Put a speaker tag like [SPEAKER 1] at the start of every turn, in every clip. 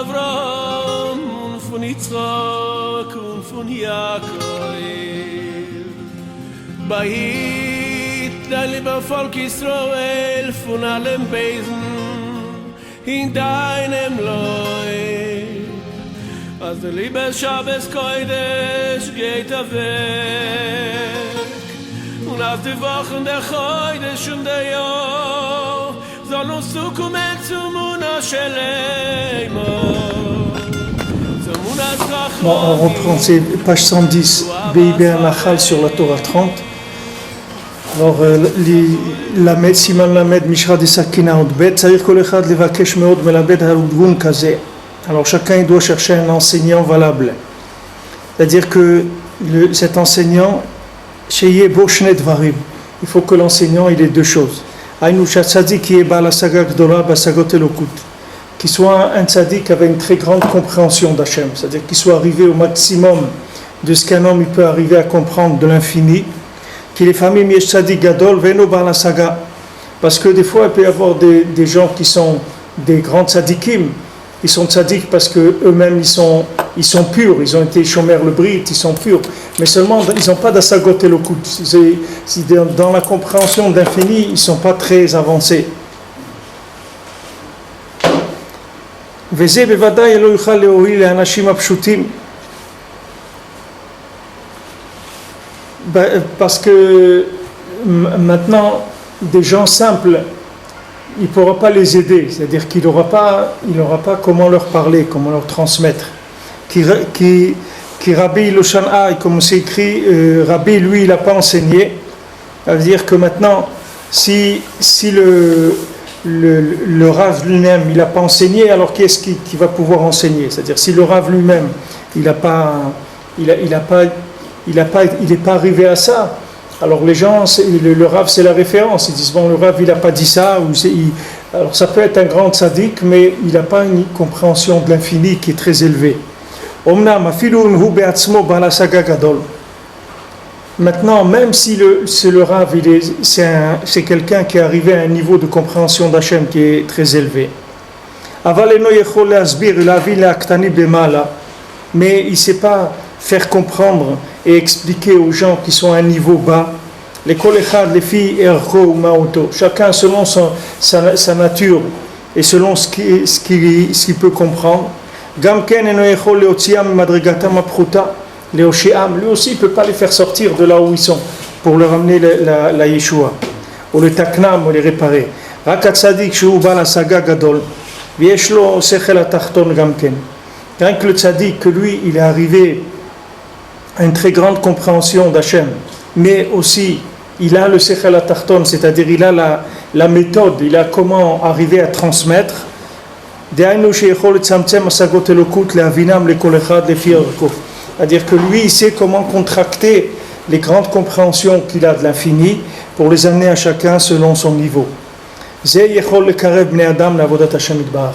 [SPEAKER 1] Avraham und von Yitzchak und von Jakob. Bahit dein lieber Volk Israel von allen Wesen in deinem Leib. Als der liebe Shabbos Kodesh geht weg und als die Wochen der Kodesh und der Jahr soll uns zukommen zum Muna Shelemo.
[SPEAKER 2] Bon, on reprend, c'est page 110, Beibé Nachal sur la Torah 30. Alors, Lamed, Siman Lamed, Mishra de Sakina Odbet, c'est-à-dire que le Chad Levakesh Meod Melabed Harudgun Kazé. Alors, chacun il doit chercher un enseignant valable. C'est-à-dire que cet enseignant, Sheye Boshnet Varib, il faut que l'enseignant il ait deux choses. Aïnou Shatzadik qui est Bala Saga Gdola Basagot Elokut. Qu'il soit un tzaddik avec une très grande compréhension d'Hachem, c'est-à-dire qu'il soit arrivé au maximum de ce qu'un homme il peut arriver à comprendre de l'infini, qu'il est famille Yesh Tzadik Gadol Veno Bala Saga, parce que des fois il peut y avoir des gens qui sont des grands tzaddikim, ils sont tzaddik parce que eux-mêmes ils sont purs, ils ont été Shomer le Brit, ils sont purs, mais seulement ils n'ont pas d'Asagot Elokut, dans la compréhension de l'infini ils ne sont pas très avancés. וזה בוודאי לא יוכל להועיל לאנשים הפשוטים parce que maintenant des gens simples il ne pourra pas les aider, c'est-à-dire qu'il n'aura pas comment leur parler, comment leur transmettre qui Rabbi Loshan Hay, comme c'est écrit, Rabbi lui il n'a pas enseigné, ça veut dire que maintenant si le Rav lui-même il n'a pas enseigné, alors qui est-ce qui va pouvoir enseigner? C'est-à-dire si le Rav lui-même il n'est pas arrivé à ça, alors les gens le Rav c'est la référence, ils disent bon le Rav il n'a pas dit ça, alors ça peut être un grand tzaddik mais il n'a pas une compréhension de l'infini qui est très élevée. Omnam afilu hu be'atzmo bala saga gadol. Maintenant, même si le Rav, c'est quelqu'un qui est arrivé à un niveau de compréhension d'Hachem qui est très élevé. Mais il ne sait pas faire comprendre et expliquer aux gens qui sont à un niveau bas. Chacun selon sa nature et selon ce qu'il peut comprendre. Lui aussi il ne peut pas les faire sortir de là où ils sont pour leur amener la Yeshua ou le Taknam ou les réparer. Rien que le tzaddik que lui il est arrivé à une très grande compréhension d'Hachem, mais aussi il a le Sechel HaTachton, c'est-à-dire il a la méthode, il a comment arriver à transmettre. C'est-à-dire que lui, il sait comment contracter les grandes compréhensions qu'il a de l'infini pour les amener à chacun selon son niveau.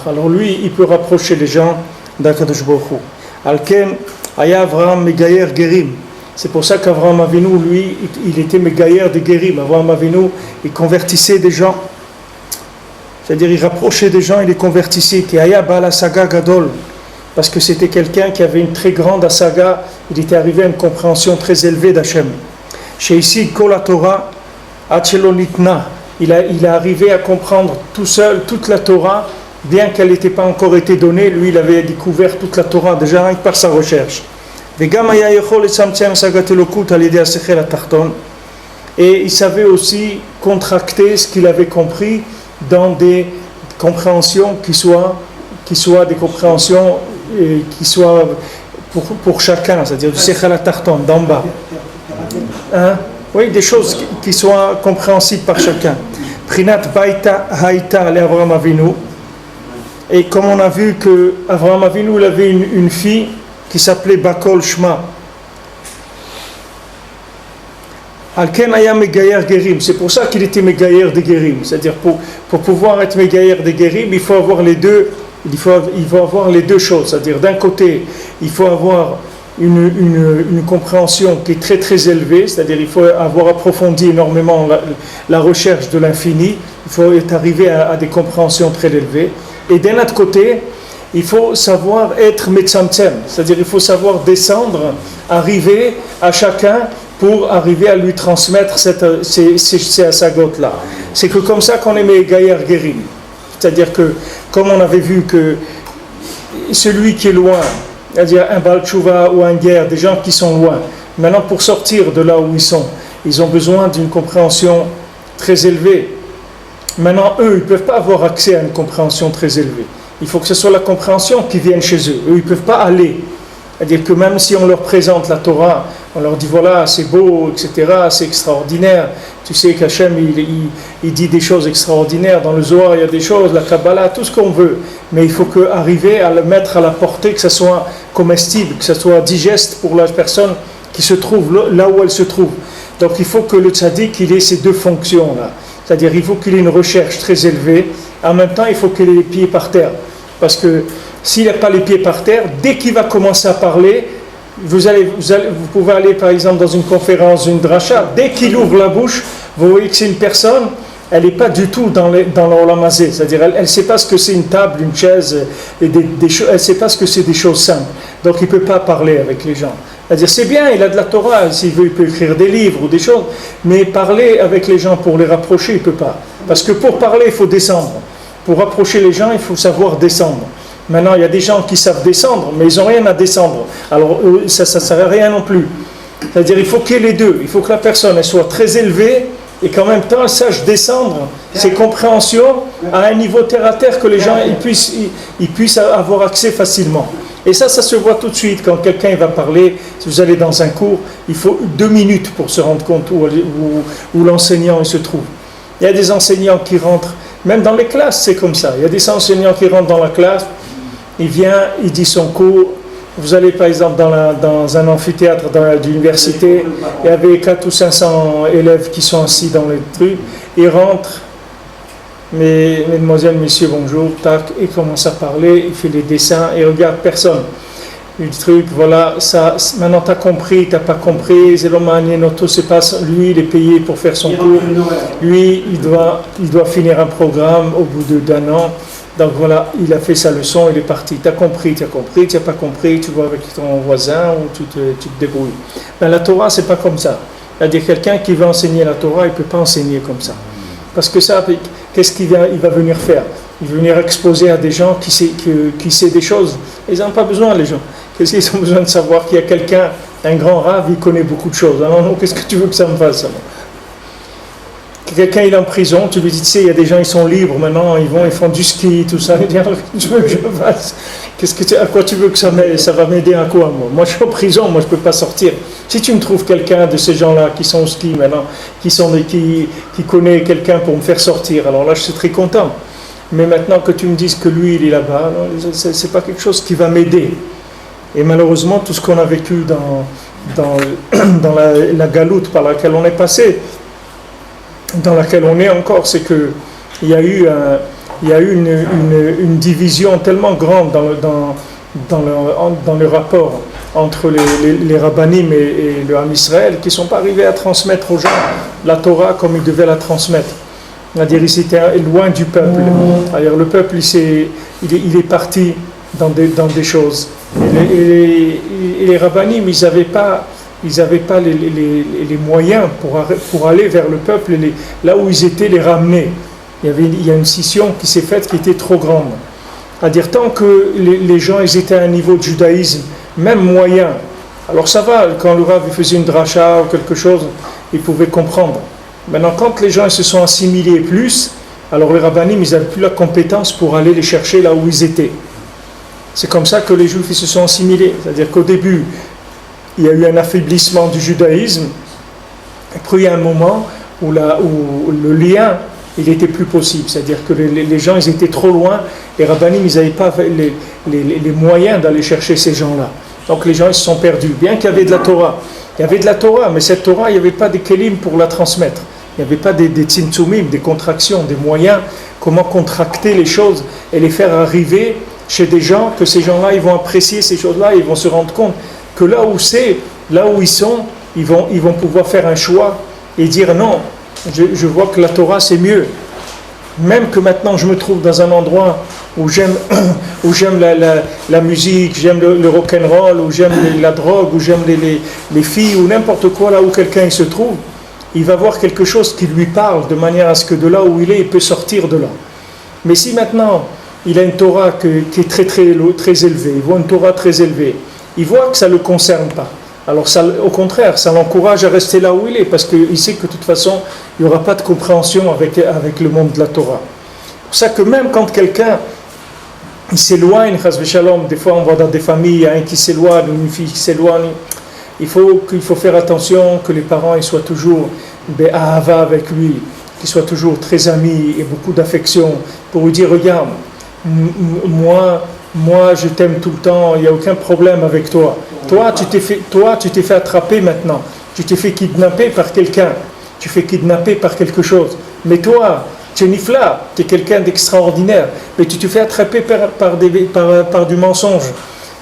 [SPEAKER 2] Alors lui, il peut rapprocher les gens d'Akadosh Baruch Hu. Alken, Aya Avraham Megayer Gerim. C'est pour ça qu'Avraham Avinu, lui, il était Megayer de Gerim. Avraham Avinu, il convertissait des gens. C'est-à-dire, il rapprochait des gens, il les convertissait. Qui Aya Bala Saga Gadol. Parce que c'était quelqu'un qui avait une très grande asaga, il était arrivé à une compréhension très élevée d'Hachem. Chez ici, Kol Torah, Achelonitna, il est arrivé à comprendre tout seul toute la Torah, bien qu'elle n'était pas encore été donnée, lui il avait découvert toute la Torah déjà rien que par sa recherche. Et il savait aussi contracter ce qu'il avait compris dans des compréhensions qui soient des compréhensions qui soient pour chacun, c'est-à-dire du Sechel HaTachton, d'en bas. Oui, des choses qui soient compréhensibles par chacun. Prinat Baita Haïta le Avraham Avinu. Et comme on a vu que Avraham Avinu il avait une fille qui s'appelait Bakol Shma. Alken Aya Megayer Gerim. C'est pour ça qu'il était Megayer de Gerim. C'est-à-dire pour pouvoir être Megayer de Gerim, il faut avoir les deux. Il faut avoir les deux choses, c'est-à-dire d'un côté, il faut avoir une compréhension qui est très très élevée, c'est-à-dire il faut avoir approfondi énormément la recherche de l'infini, il faut être arrivé à des compréhensions très élevées, et d'un autre côté, il faut savoir être metzamtzem, c'est-à-dire il faut savoir descendre, arriver à chacun pour arriver à lui transmettre ces asagot-là. C'est que comme ça qu'on est Megayer Gerim. C'est-à-dire que, comme on avait vu que celui qui est loin, c'est-à-dire un Baal Tshuva ou un guerre, des gens qui sont loin, maintenant pour sortir de là où ils ont besoin d'une compréhension très élevée. Maintenant, eux, ils ne peuvent pas avoir accès à une compréhension très élevée. Il faut que ce soit la compréhension qui vienne chez eux. Eux, ils ne peuvent pas aller. C'est-à-dire que même si on leur présente la Torah, on leur dit voilà, c'est beau, etc., c'est extraordinaire. Tu sais qu'Hachem, il dit des choses extraordinaires. Dans le Zohar, il y a des choses, la Kabbalah, tout ce qu'on veut. Mais il faut arriver à le mettre à la portée, que ce soit comestible, que ce soit digeste pour la personne qui se trouve là où elle se trouve. Donc il faut que le tzaddik, il ait ces deux fonctions-là. C'est-à-dire il faut qu'il ait une recherche très élevée. En même temps, il faut qu'il ait les pieds par terre. Parce que s'il n'a pas les pieds par terre, dès qu'il va commencer à parler, vous pouvez aller par exemple dans une conférence, une dracha, dès qu'il ouvre la bouche, vous voyez que c'est une personne, elle n'est pas du tout dans l'olam hazé, c'est-à-dire elle ne sait pas ce que c'est une table, une chaise, elle ne sait pas ce que c'est des choses simples, donc il ne peut pas parler avec les gens. C'est-à-dire c'est bien, il a de la Torah, s'il veut il peut écrire des livres ou des choses, mais parler avec les gens pour les rapprocher, il ne peut pas. Parce que pour parler, il faut descendre. Pour rapprocher les gens, il faut savoir descendre. Maintenant, il y a des gens qui savent descendre, mais ils n'ont rien à descendre. Alors, ça ne sert à rien non plus. C'est-à-dire, il faut qu'il y ait les deux. Il faut que la personne elle soit très élevée et qu'en même temps, elle sache descendre ses compréhensions à un niveau terre-à-terre que les gens ils puissent avoir accès facilement. Et ça se voit tout de suite. Quand quelqu'un va parler, si vous allez dans un cours, il faut 2 minutes pour se rendre compte où l'enseignant il se trouve. Il y a des enseignants qui rentrent, même dans les classes, c'est comme ça. Il y a des enseignants qui rentrent dans la classe, il vient, il dit son cours. Vous allez par exemple dans un amphithéâtre d'université, il y avait 400 ou 500 élèves qui sont assis dans les trucs, ils rentrent, mesdemoiselles, messieurs, bonjour, tac, il commence à parler, il fait les dessins, il regarde personne. Le truc, voilà, ça, maintenant tu as compris, tu n'as pas compris, c'est pas, lui il est payé pour faire son cours, lui il doit finir un programme au bout d'un an. Donc voilà, il a fait sa leçon, il est parti. Tu as compris, tu n'as pas compris, tu vois avec ton voisin ou tu te débrouilles. Mais la Torah, c'est pas comme ça. C'est-à-dire quelqu'un qui veut enseigner la Torah, il ne peut pas enseigner comme ça. Parce que ça, qu'est-ce qu'il va venir faire? Il va venir exposer à des gens qui sait des choses. Ils n'ont pas besoin, les gens. Qu'est-ce qu'ils ont besoin de savoir qu'il y a quelqu'un, un grand rave, il connaît beaucoup de choses. Alors non, qu'est-ce que tu veux que ça me fasse? Quelqu'un il est en prison, tu lui dis, tu sais, il y a des gens, ils sont libres maintenant, ils font du ski, tout ça. Il dit, alors, qu'est-ce que tu veux que je fasse? À quoi tu veux que ça m'aide? Ça va m'aider à quoi, moi? Moi, je suis en prison, moi, je ne peux pas sortir. Si tu me trouves quelqu'un de ces gens-là qui sont au ski maintenant, qui connaît quelqu'un pour me faire sortir, alors là, je suis très content. Mais maintenant que tu me dises que lui, il est là-bas, ce n'est pas quelque chose qui va m'aider. Et malheureusement, tout ce qu'on a vécu dans la galoute par laquelle on est passé, dans laquelle on est encore, c'est qu'il y a eu une division tellement grande dans le rapport entre les rabbinim et le Ham Israël qui ne sont pas arrivés à transmettre aux gens la Torah comme ils devaient la transmettre. C'est-à-dire ils étaient loin du peuple. Alors le peuple il est parti dans des choses. Et les rabbinim, ils n'avaient pas les moyens pour aller vers le peuple, là où ils étaient, les ramener. Il y a une scission qui s'est faite qui était trop grande. C'est-à-dire, tant que les gens ils étaient à un niveau de judaïsme, même moyen, alors ça va, quand le Rav faisait une dracha ou quelque chose, ils pouvaient comprendre. Maintenant, quand les gens ils se sont assimilés plus, alors les rabbinim, ils n'avaient plus la compétence pour aller les chercher là où ils étaient. C'est comme ça que les Juifs ils se sont assimilés. C'est-à-dire qu'au début, il y a eu un affaiblissement du judaïsme, et puis il y a un moment où le lien, il était plus possible, c'est-à-dire que les gens, ils étaient trop loin, les rabbinim, ils n'avaient pas les moyens d'aller chercher ces gens-là. Donc les gens, ils se sont perdus, bien qu'il y avait de la Torah. Il y avait de la Torah, mais cette Torah, il n'y avait pas des kelim pour la transmettre. Il n'y avait pas des tzimtzumim, des contractions, des moyens, comment contracter les choses et les faire arriver chez des gens, que ces gens-là, ils vont apprécier ces choses-là, ils vont se rendre compte que là où ils sont, ils vont pouvoir faire un choix et dire non, je vois que la Torah c'est mieux. Même que maintenant je me trouve dans un endroit ou j'aime, ou j'aime la musique, j'aime le rock'n'roll, ou j'aime la drogue, ou j'aime les filles, ou n'importe quoi, là où quelqu'un il se trouve, il va voir quelque chose qui lui parle de manière à ce que de là où il peut sortir de là. Mais si maintenant il a une Torah qui est très, très, très élevée, il voit une Torah très élevée, il voit que ça ne le concerne pas. Alors ça, au contraire, ça l'encourage à rester là où il est, parce qu'il sait que de toute façon, il n'y aura pas de compréhension avec le monde de la Torah. C'est pour ça que même quand quelqu'un il s'éloigne, des fois on voit dans des familles, il y a un qui s'éloigne, une fille qui s'éloigne, il faut faire attention que les parents ils soient toujours be'ahava avec lui, qu'ils soient toujours très amis et beaucoup d'affection, pour lui dire, regarde, moi je t'aime tout le temps, il n'y a aucun problème avec toi. Toi, tu t'es fait attraper maintenant. Tu t'es fait kidnapper par quelqu'un. Tu fais kidnapper par quelque chose. Mais toi, tu es nifla, tu es quelqu'un d'extraordinaire. Mais tu te fais attraper par du mensonge.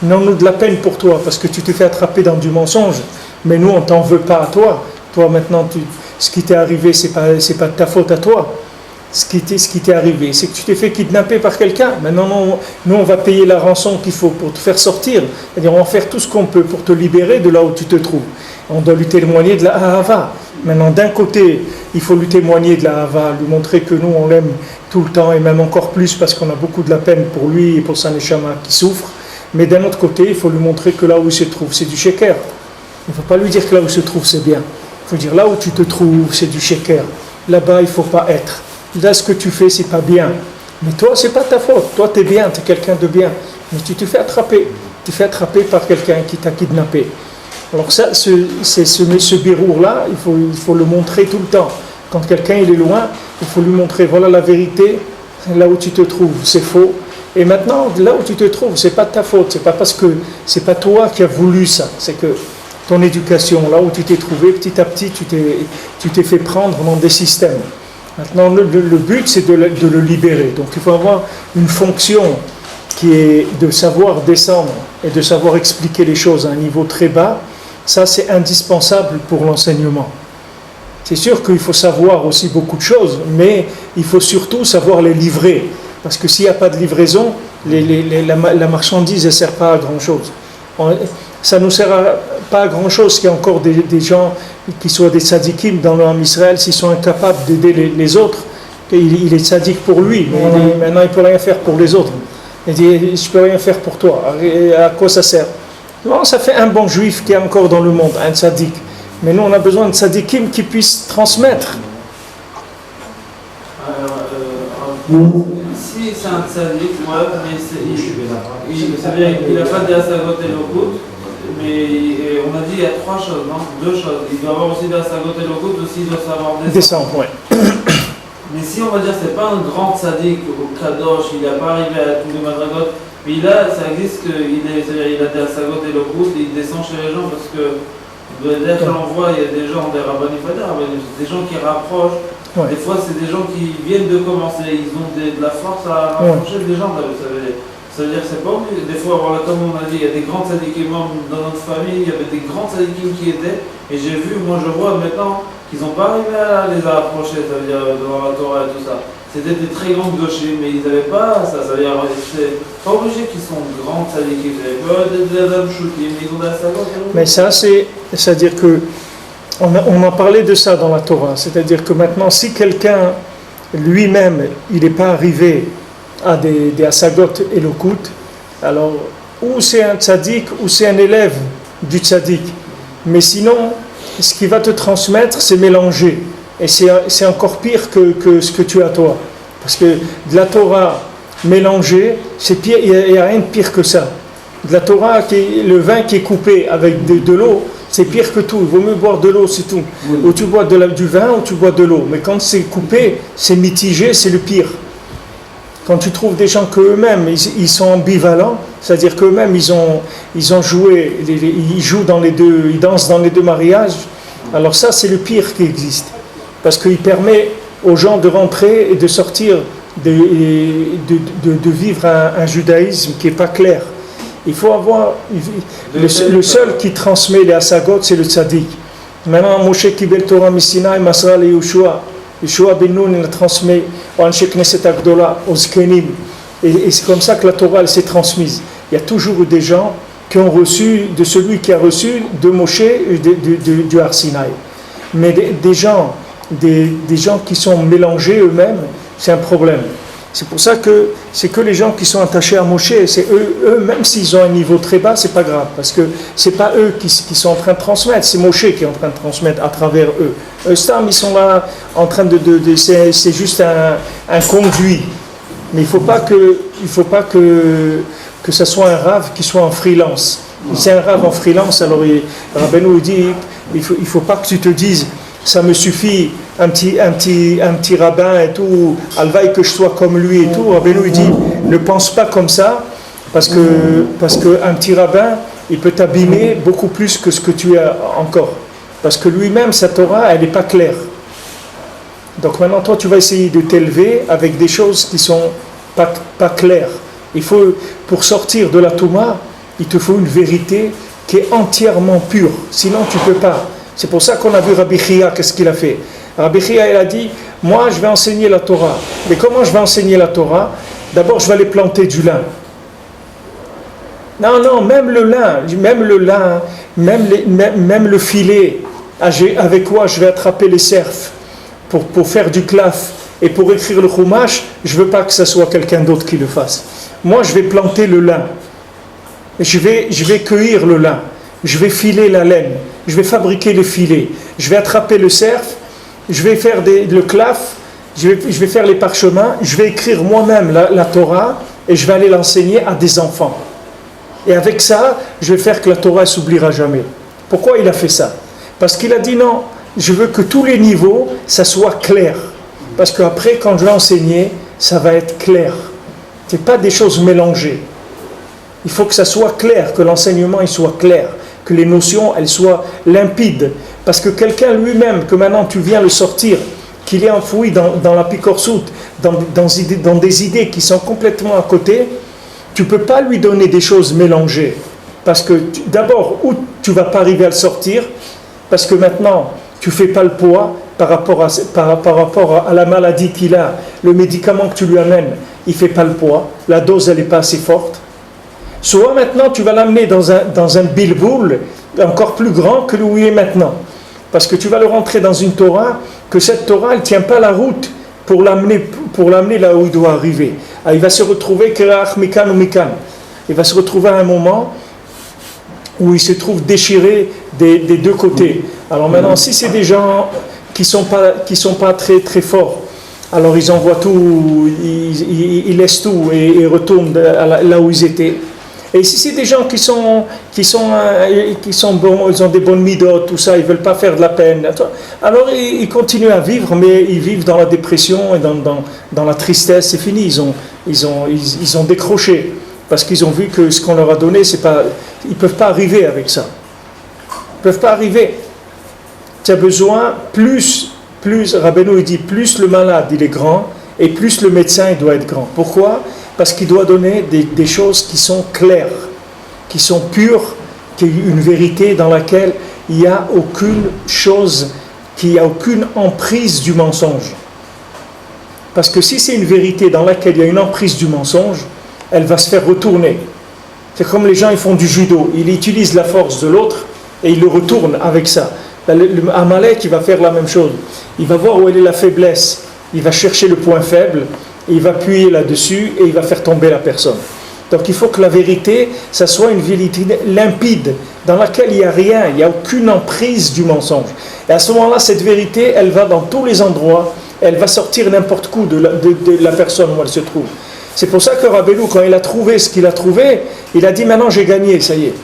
[SPEAKER 2] Donne-nous de la peine pour toi, parce que tu te fais attraper dans du mensonge. Mais nous, on ne t'en veut pas à toi. Toi, maintenant, ce qui t'est arrivé, c'est pas de ta faute à toi. Ce qui t'est arrivé, c'est que tu t'es fait kidnapper par quelqu'un. Maintenant, nous, on va payer la rançon qu'il faut pour te faire sortir. C'est-à-dire, on va faire tout ce qu'on peut pour te libérer de là où tu te trouves. On doit lui témoigner de la ahava. Maintenant, d'un côté, il faut lui témoigner de la ahava, lui montrer que nous, on l'aime tout le temps, et même encore plus parce qu'on a beaucoup de la peine pour lui et pour sa neshama qui souffre. Mais d'un autre côté, il faut lui montrer que là où il se trouve, c'est du sheker. Il ne faut pas lui dire que là où il se trouve, c'est bien. Il faut dire là où tu te trouves, c'est du sheker. Là-bas, il ne faut pas être. Là, ce que tu fais, c'est pas bien. Mais toi, c'est pas ta faute. Toi, tu es bien, tu es quelqu'un de bien. Mais tu te fais attraper. Tu te fais attraper par quelqu'un qui t'a kidnappé. Alors ça, ce birour-là, il faut le montrer tout le temps. Quand quelqu'un il est loin, il faut lui montrer, voilà la vérité, là où tu te trouves, c'est faux. Et maintenant, là où tu te trouves, c'est pas de ta faute. C'est pas parce que c'est pas toi qui as voulu ça. C'est que ton éducation, là où tu t'es trouvé, petit à petit, tu t'es fait prendre dans des systèmes. Maintenant, le but, c'est de le libérer. Donc, il faut avoir une fonction qui est de savoir descendre et de savoir expliquer les choses à un niveau très bas. Ça, c'est indispensable pour l'enseignement. C'est sûr qu'il faut savoir aussi beaucoup de choses, mais il faut surtout savoir les livrer. Parce que s'il n'y a pas de livraison, la marchandise ne sert pas à grand-chose. Ça ne nous sert pas à grand-chose qu'il y a encore des gens qui soient des tzadikim dans le Ham Israël, s'ils sont incapables d'aider les autres. Il est tzadik pour lui, mais maintenant il ne peut rien faire pour les autres. Il dit, je ne peux rien faire pour toi. À quoi ça sert? Bon, ça fait un bon juif qui est encore dans le monde, un tzadik. Mais nous, on a besoin de tzadikim qui puissent transmettre.
[SPEAKER 3] Si c'est un tzadik, mais il n'a pas de Hasagot et Lokut, mais on a dit il y a trois choses, non? Deux choses. Il doit avoir aussi de Hasagot et Lokut, aussi il doit savoir descendre.
[SPEAKER 2] Ouais.
[SPEAKER 3] Mais si on va dire c'est pas un grand tzadik au Kadosh, il n'a pas arrivé à tous les madragot, mais ça existe qu'il a des Hasagot et Lokut, il descend chez les gens parce que d'ailleurs quand on voit, il y a des gens, des rabbanim fadar, des gens qui rapprochent. Ouais. Des fois, c'est des gens qui viennent de commencer, ils ont de la force à rapprocher des gens. Ça veut dire que c'est pas obligé. Des fois, voilà, comme on a dit, il y a des grands tzadikim dans notre famille, il y avait des grands tzadikim qui étaient, et j'ai vu, moi je vois maintenant qu'ils n'ont pas arrivé à les rapprocher, ça veut dire devant la Torah et tout ça. C'était des très grands gauchers, mais ils n'avaient pas ça veut dire c'est pas obligé qu'ils sont grands tzadikim, ils peuvent être des hommes shootim, ils ont de la savoir.
[SPEAKER 2] Mais ça, c'est-à-dire que on en parlait de ça dans la Torah, c'est-à-dire que maintenant, si quelqu'un lui-même, il n'est pas arrivé à des Hasagot et Lokut, alors, ou c'est un tzaddik, ou c'est un élève du tzaddik. Mais sinon, ce qui va te transmettre, c'est mélanger. Et c'est encore pire que ce que tu as toi. Parce que de la Torah mélangée, c'est pire, il n'y a rien de pire que ça. De la Torah, le vin qui est coupé avec de l'eau, c'est pire que tout. Il vaut mieux boire de l'eau, c'est tout. Oui. Ou tu bois du vin ou tu bois de l'eau. Mais quand c'est coupé, c'est mitigé, c'est le pire. Quand tu trouves des gens qu'eux-mêmes, ils sont ambivalents, c'est-à-dire qu'eux-mêmes, ils ont joué, ils jouent dans les deux, ils dansent dans les deux mariages, alors ça, c'est le pire qui existe. Parce qu'il permet aux gens de rentrer et de sortir, de vivre un judaïsme qui n'est pas clair. Il faut avoir... Le seul qui transmet les Hasagot, c'est le tzaddik. Maintenant, Moshe Kibel Torah Misinaï, Masra le Yoshua. Yoshua ben Nun, il a transmis au Anshe Knesset Agdola, aux Zkenim. Et c'est comme ça que la Torah elle s'est transmise. Il y a toujours eu des gens qui ont reçu de celui qui a reçu de Moshe et du Har Sinaï. Mais des gens qui sont mélangés eux-mêmes, c'est un problème. C'est pour ça que c'est que les gens qui sont attachés à Moshe, c'est eux même s'ils ont un niveau très bas, c'est pas grave, parce que c'est pas eux qui sont en train de transmettre, c'est Moshe qui est en train de transmettre à travers eux. Stam, ils sont là en train c'est juste un conduit. Mais il faut pas que ça soit un rave qui soit en freelance. Si c'est un rave en freelance, alors Rabbeinu dit, il faut pas que tu te dises, ça me suffit, un petit rabbin et tout, alvaï que je sois comme lui et tout. Rabbeinu dit, ne pense pas comme ça, parce que un petit rabbin, il peut t'abîmer beaucoup plus que ce que tu as encore. Parce que lui-même, sa Torah, elle n'est pas claire. Donc maintenant, toi, tu vas essayer de t'élever avec des choses qui sont pas claires. Il faut, pour sortir de la Touma, il te faut une vérité qui est entièrement pure. Sinon, tu ne peux pas. C'est pour ça qu'on a vu Rabbi Chia, qu'est-ce qu'il a fait? Rabbi Chia, il a dit, moi, je vais enseigner la Torah. Mais comment je vais enseigner la Torah? D'abord, je vais aller planter du lin. Non, même le lin, même le filet, avec quoi je vais attraper les cerfs pour faire du claf et pour écrire le chumash, je ne veux pas que ce soit quelqu'un d'autre qui le fasse. Moi, je vais planter le lin. Je vais cueillir le lin. Je vais filer la laine. Je vais fabriquer les filets. Je vais attraper le cerf. Je vais faire le claf. Je vais faire les parchemins. Je vais écrire moi-même la Torah et je vais aller l'enseigner à des enfants. Et avec ça, je vais faire que la Torah ne s'oubliera jamais. Pourquoi il a fait ça? Parce qu'il a dit non, je veux que tous les niveaux, ça soit clair. Parce qu'après, quand je vais enseigner, ça va être clair. Ce n'est pas des choses mélangées. Il faut que ça soit clair, que l'enseignement il soit clair, que les notions elles soient limpides. Parce que quelqu'un lui-même, que maintenant tu viens le sortir, qu'il est enfoui dans la picorsoute, dans des idées qui sont complètement à côté, tu ne peux pas lui donner des choses mélangées. Parce que d'abord, ou tu ne vas pas arriver à le sortir, parce que maintenant, tu ne fais pas le poids par rapport à la maladie qu'il a, le médicament que tu lui amènes, il ne fait pas le poids, la dose elle n'est pas assez forte. Soit maintenant tu vas l'amener dans un bilboul encore plus grand que où il est maintenant. Parce que tu vas le rentrer dans une Torah, que cette Torah elle ne tient pas la route pour l'amener là où il doit arriver. Alors, il va se retrouver mikan ou mikan. Il va se retrouver à un moment où il se trouve déchiré des deux côtés. Alors maintenant, si c'est des gens qui sont pas très très forts, alors ils envoient tout, ils laissent tout et retournent là où ils étaient. Et si c'est des gens qui sont bons, ils ont des bonnes midotes, tout ça, ils veulent pas faire de la peine, alors ils continuent à vivre, mais ils vivent dans la dépression et dans la tristesse. C'est fini, ils ont décroché parce qu'ils ont vu que ce qu'on leur a donné, ils peuvent pas arriver avec ça. Ils peuvent pas arriver. Tu as besoin plus Rabbeinu il dit, plus le malade il est grand et plus le médecin il doit être grand. Pourquoi? Parce qu'il doit donner des choses qui sont claires, qui sont pures, qui est une vérité dans laquelle il n'y a aucune chose, qu'il n'y a aucune emprise du mensonge. Parce que si c'est une vérité dans laquelle il y a une emprise du mensonge, elle va se faire retourner. C'est comme les gens ils font du judo, ils utilisent la force de l'autre et ils le retournent avec ça. Le Amalek il va faire la même chose. Il va voir où elle est la faiblesse, il va chercher le point faible, il va appuyer là-dessus et il va faire tomber la personne. Donc il faut que la vérité, ça soit une vérité limpide, dans laquelle il n'y a rien, il n'y a aucune emprise du mensonge. Et à ce moment-là, cette vérité, elle va dans tous les endroits, elle va sortir n'importe où de la personne où elle se trouve. C'est pour ça que Rabbeinu, quand il a trouvé ce qu'il a trouvé, il a dit maintenant j'ai gagné, ça y est.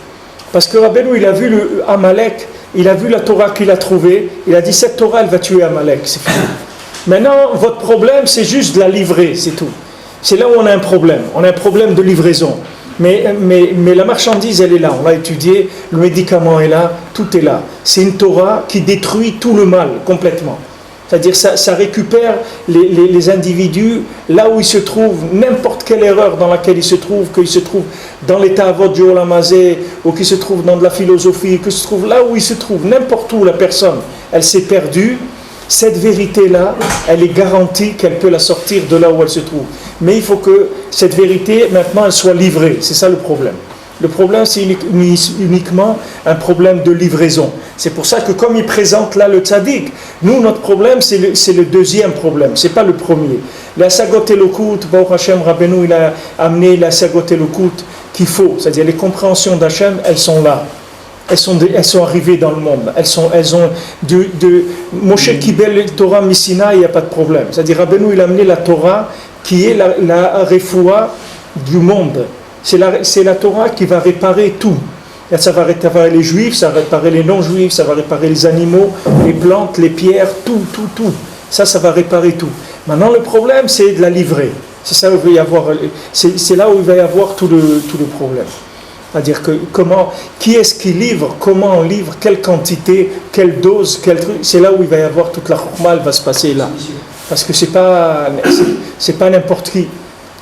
[SPEAKER 2] Parce que Rabbeinu, il a vu le Amalek, il a vu la Torah qu'il a trouvée, il a dit cette Torah, elle va tuer Amalek, c'est fini. Maintenant, votre problème, c'est juste de la livrer, c'est tout. C'est là où on a un problème. On a un problème de livraison. Mais la marchandise, elle est là. On l'a étudié, le médicament est là, tout est là. C'est une Torah qui détruit tout le mal, complètement. C'est-à-dire, ça récupère les individus là où ils se trouvent, n'importe quelle erreur dans laquelle ils se trouvent, qu'ils se trouvent dans l'état avot du Olam Hazé, ou qu'ils se trouvent dans de la philosophie, qu'ils se trouvent là où ils se trouvent, n'importe où la personne, elle s'est perdue. Cette vérité-là, elle est garantie qu'elle peut la sortir de là où elle se trouve. Mais il faut que cette vérité, maintenant, elle soit livrée. C'est ça le problème. Le problème, c'est uniquement un problème de livraison. C'est pour ça que comme il présente là le tzaddik, nous, notre problème, c'est le deuxième problème, c'est pas le premier. La sagot elokut, Baruch Hashem, Rabbeinu, il a amené la sagot elokut qu'il faut. C'est-à-dire les compréhensions d'Hachem, elles sont là. Elles sont arrivées dans le monde. Elles ont Moshe Kibel Torah Missina, il n'y a pas de problème. C'est-à-dire Rabbeinu, il a amené la Torah qui est la refoua du monde. C'est la Torah qui va réparer tout. Ça va réparer les juifs, ça va réparer les non-juifs, ça va réparer les animaux, les plantes, les pierres, tout. Ça va réparer tout. Maintenant, le problème, c'est de la livrer. C'est ça où il va y avoir, c'est là où il va y avoir tout le problème. C'est-à-dire que qui est-ce qui livre, comment on livre, quelle quantité, quelle dose, quel truc. C'est là où il va y avoir toute la chokhma, elle va se passer là. Parce que c'est pas n'importe qui.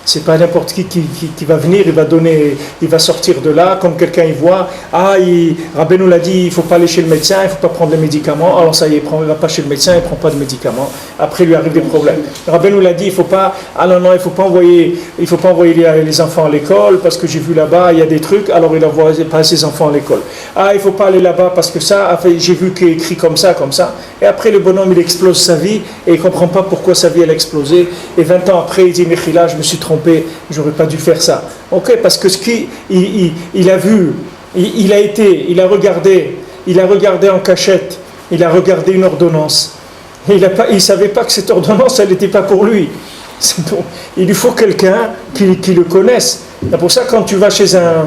[SPEAKER 2] C'est pas n'importe qui va venir, il va sortir de là, comme quelqu'un il voit, Rabbeinu l'a dit, il ne faut pas aller chez le médecin, il ne faut pas prendre des médicaments, alors ça y est, il ne va pas chez le médecin, il ne prend pas de médicaments, après il lui arrive des problèmes. Rabbeinu l'a dit, il ne faut pas envoyer les enfants à l'école, parce que j'ai vu là-bas, il y a des trucs, alors il n'envoie pas ses enfants à l'école. Il ne faut pas aller là-bas, parce que ça, j'ai vu qu'il est écrit comme ça, et après le bonhomme il explose sa vie, et il ne comprend pas pourquoi sa vie elle a explosé, et 20 ans après il dit, Mechila, je me suis trompé, j'aurais pas dû faire ça. Ok, parce que il a vu, il a regardé en cachette, il a regardé une ordonnance. Il savait pas que cette ordonnance, elle n'était pas pour lui. Il lui faut quelqu'un qui le connaisse. C'est pour ça quand tu vas chez un,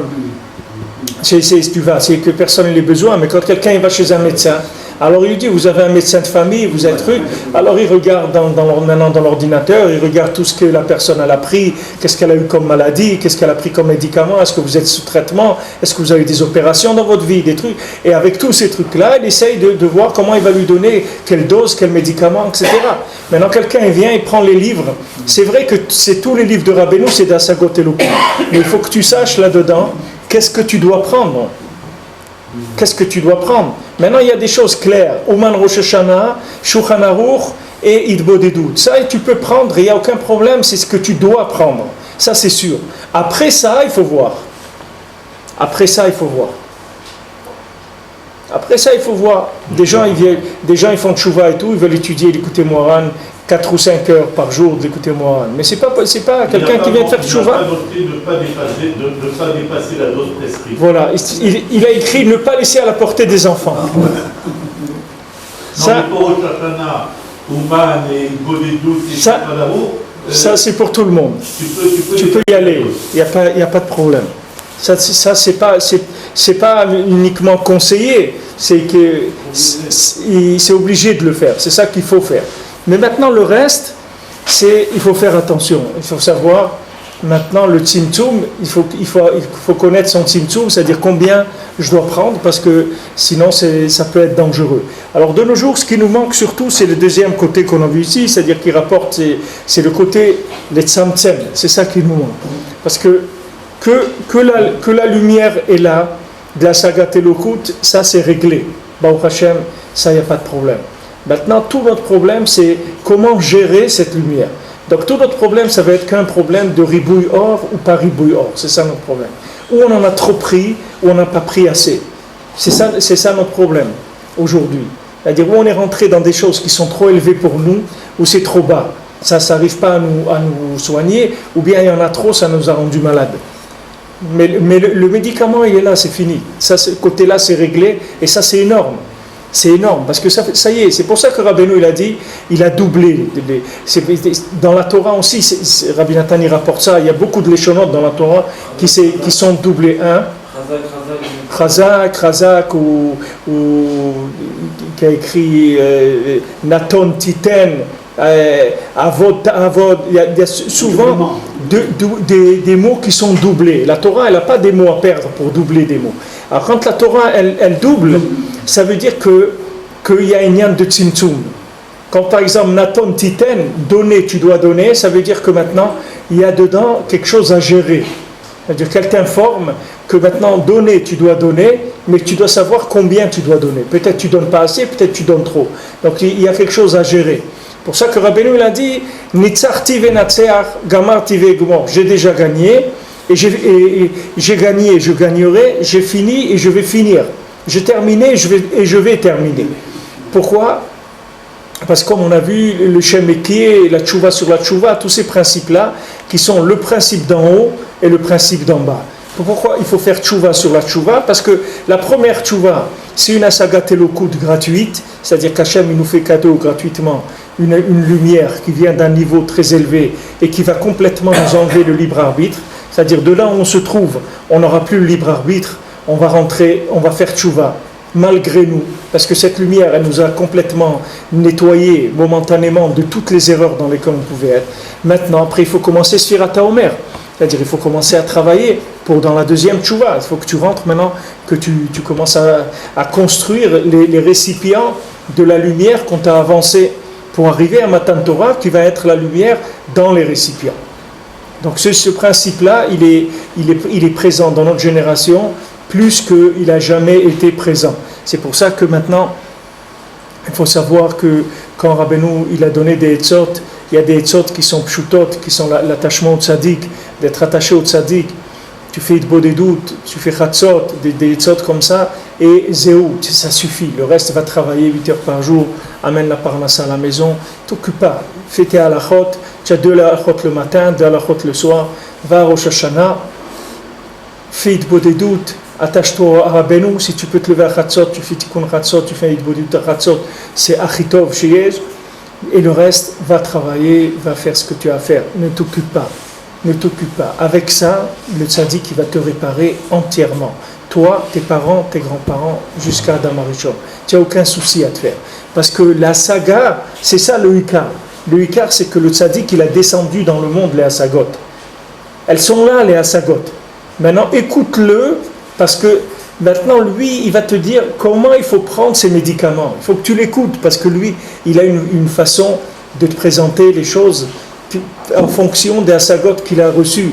[SPEAKER 2] c'est que personne n'a besoin, mais quand quelqu'un il va chez un médecin, alors il lui dit, vous avez un médecin de famille, vous êtes truc, alors il regarde maintenant dans l'ordinateur, il regarde tout ce que la personne elle a pris, qu'est-ce qu'elle a eu comme maladie, qu'est-ce qu'elle a pris comme médicament, est-ce que vous êtes sous traitement, est-ce que vous avez des opérations dans votre vie, des trucs, et avec tous ces trucs-là, il essaye de voir comment il va lui donner, quelle dose, quel médicament, etc. Maintenant quelqu'un il vient, il prend les livres, c'est vrai que c'est tous les livres de Rabbeinu, c'est d'Asagot Elokut, mais il faut que tu saches là-dedans, qu'est-ce que tu dois prendre. Qu'est-ce que tu dois prendre? Maintenant, il y a des choses claires. Ouman Rosh Hashanah, Shulchan Aruch et Idbodedut. Ça, tu peux prendre, il n'y a aucun problème, c'est ce que tu dois prendre. Ça, c'est sûr. Après ça, il faut voir. Après ça, il faut voir. Des gens, ils font tchouva et tout, ils veulent étudier l'écouter Moran 4 ou 5 heures par jour de l'écouter Moran. Mais c'est pas quelqu'un qui vient de faire tchouva.
[SPEAKER 4] Il ne pas dépasser la dose prescrite.
[SPEAKER 2] Voilà, il a écrit ne pas laisser à la portée des enfants.
[SPEAKER 4] Ça, pour Rosh Hashanah, Ouman et Bodedut et Shulchan Aruch,
[SPEAKER 2] ça c'est pour tout le monde. Tu peux y aller, il n'y a pas de problème. Ça c'est pas uniquement conseillé, c'est que c'est obligé de le faire, c'est ça qu'il faut faire. Mais maintenant le reste, il faut faire attention, il faut savoir maintenant le tzimtzum, il faut connaître son tzimtzum, c'est-à-dire combien je dois prendre, parce que sinon ça peut être dangereux. Alors de nos jours, ce qui nous manque surtout, c'est le deuxième côté qu'on a vu ici, c'est-à-dire qui rapporte, c'est le côté les tzamtzem, c'est ça qui nous manque. Parce que la lumière est là, de la sagat Elokut, ça c'est réglé. Baruch Hashem, ça il n'y a pas de problème. Maintenant, tout notre problème, c'est comment gérer cette lumière. Donc tout notre problème, ça va être qu'un problème de ribouille or ou pas ribouille or. C'est ça notre problème. Ou on en a trop pris, ou on n'a pas pris assez. C'est ça notre problème aujourd'hui. C'est-à-dire où on est rentré dans des choses qui sont trop élevées pour nous, ou c'est trop bas. Ça n'arrive pas à nous soigner, ou bien il y en a trop, ça nous a rendu malades. Mais le médicament, il est là, c'est fini. Ça, ce côté-là, c'est réglé, et ça, c'est énorme. C'est énorme, parce que ça y est, c'est pour ça que Rabbeinu, il a dit, il a doublé. Dans la Torah aussi, Rabbi Nathan, il rapporte ça, il y a beaucoup de léchonotes dans la Torah qui sont doublés. Chazak, ou qui a écrit Naton Titen, Avod, il y a souvent des mots qui sont doublés. La Torah, elle n'a pas des mots à perdre pour doubler des mots. Alors quand la Torah, elle double, ça veut dire qu'il y a un yan de tzimtzum. Quand par exemple Naton Titen, donner, tu dois donner, ça veut dire que maintenant il y a dedans quelque chose à gérer. C'est-à-dire qu'elle t'informe que maintenant, donner, tu dois donner, mais tu dois savoir combien tu dois donner. Peut-être tu donnes pas assez, peut-être tu donnes trop. Donc il y a quelque chose à gérer. Pour ça que Rabbeinu il a dit Nitzarti venatseach gamarti vegmor. J'ai déjà gagné, et j'ai gagné, je gagnerai, j'ai fini et je vais finir. J'ai terminé et je vais terminer. Pourquoi ? Parce que comme on a vu, le Shem Ekiyeh, la tchouva sur la tchouva, tous ces principes-là, qui sont le principe d'en haut et le principe d'en bas. Pourquoi il faut faire tchouva sur la tchouva ? Parce que la première tchouva, c'est une asagat elokut gratuite, c'est-à-dire qu'Hachem il nous fait cadeau gratuitement une lumière qui vient d'un niveau très élevé et qui va complètement nous enlever le libre arbitre. C'est-à-dire de là où on se trouve, on n'aura plus le libre arbitre, on va rentrer, on va faire tchouva. Malgré nous, parce que cette lumière, elle nous a complètement nettoyé momentanément de toutes les erreurs dans lesquelles on pouvait être. Maintenant, après, il faut commencer Sfirat HaOmer, c'est-à-dire il faut commencer à travailler pour dans la deuxième tchouva. Il faut que tu rentres maintenant, que tu commences à construire les récipients de la lumière qu'on t'a avancé pour arriver à Matan Torah, qui va être la lumière dans les récipients. Donc ce principe-là, il est présent dans notre génération, plus qu'il n'a jamais été présent. C'est pour ça que maintenant, il faut savoir que quand Rabbeinu il a donné des etzot, il y a des etzot qui sont pshutot, qui sont l'attachement au tzaddik, d'être attaché au tzaddik. Tu fais itbodedut, tu fais chatzot, des etzot comme ça, et zéout, ça suffit. Le reste va travailler 8 heures par jour, amène la parnassa à la maison, t'occupe pas. Fais tes halachot, tu as 2 halachot le matin, 2 halachot le soir, va à Rosh Hashanah, fais itbodedut, attache-toi à Rabbeinu, si tu peux te lever à Chatzot, tu fais Tikkun Chatzot, tu fais Idbodut à Chatzot, c'est Achitov Sheyesh, et le reste, va travailler, va faire ce que tu as à faire. Ne t'occupe pas, ne t'occupe pas. Avec ça, le tzaddik va te réparer entièrement. Toi, tes parents, tes grands-parents, jusqu'à Adam HaRishon. Tu n'as aucun souci à te faire. Parce que la saga, c'est ça le Hikar. Le Hikar, c'est que le tzaddik, il a descendu dans le monde les Hasagot. Elles sont là, les Hasagot. Maintenant, écoute-le, parce que maintenant, lui, il va te dire comment il faut prendre ses médicaments. Il faut que tu l'écoutes, parce que lui, il a une façon de te présenter les choses en fonction des hasagot qu'il a reçus.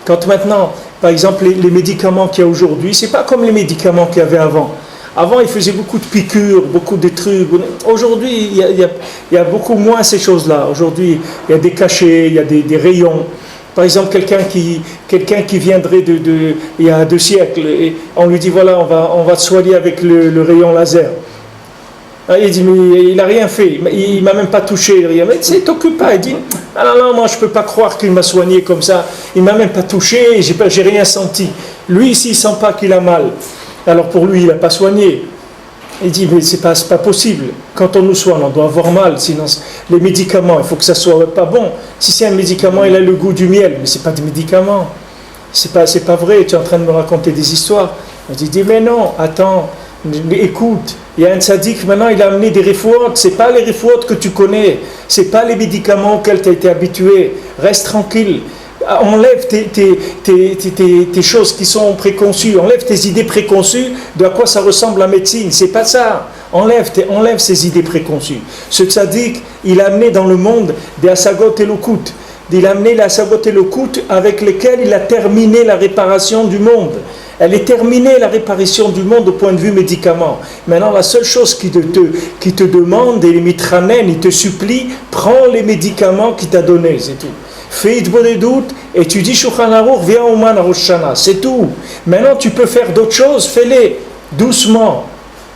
[SPEAKER 2] Quand maintenant, par exemple, les médicaments qu'il y a aujourd'hui, c'est pas comme les médicaments qu'il y avait avant. Avant, il faisait beaucoup de piqûres, beaucoup de trucs. Aujourd'hui, il y a beaucoup moins ces choses-là. Aujourd'hui, il y a des cachets, il y a des rayons. Par exemple, quelqu'un qui viendrait il y a 2 siècles, et on lui dit voilà, on va te soigner avec le rayon laser. Il dit mais il n'a rien fait, il m'a même pas touché, rien. Mais tu sais, t'occupe pas. Il dit ah non, moi je peux pas croire qu'il m'a soigné comme ça. Il m'a même pas touché, j'ai rien senti. Lui ici, il sent pas qu'il a mal. Alors pour lui, il n'a pas soigné. Il dit, mais c'est pas possible. Quand on nous soigne, on doit avoir mal. Sinon, les médicaments, il faut que ça soit pas bon. Si c'est un médicament, il a le goût du miel. Mais c'est pas des médicaments. C'est pas vrai. Tu es en train de me raconter des histoires. On dit, mais non, attends, écoute. Il y a un tzaddik, maintenant, il a amené des refouot. C'est pas les refouot que tu connais. C'est pas les médicaments auxquels tu as été habitué. Reste tranquille. Enlève tes choses qui sont préconçues, enlève tes idées préconçues de à quoi ça ressemble la médecine, c'est pas ça. Enlève ces idées préconçues. Ce tzaddik, il a amené dans le monde des hasagot elokut. Il a amené les hasagot elokut avec lesquels il a terminé la réparation du monde. Elle est terminée, la réparation du monde au point de vue médicament. Maintenant, la seule chose qui te demande, et les mitranen, il te supplie, prends les médicaments qu'il t'a donnés, c'est tout. Fais Idbodedut et tu dis Shulchan Aruch, viens au Man à Rosh Hashanah, c'est tout. Maintenant tu peux faire d'autres choses, fais-les doucement.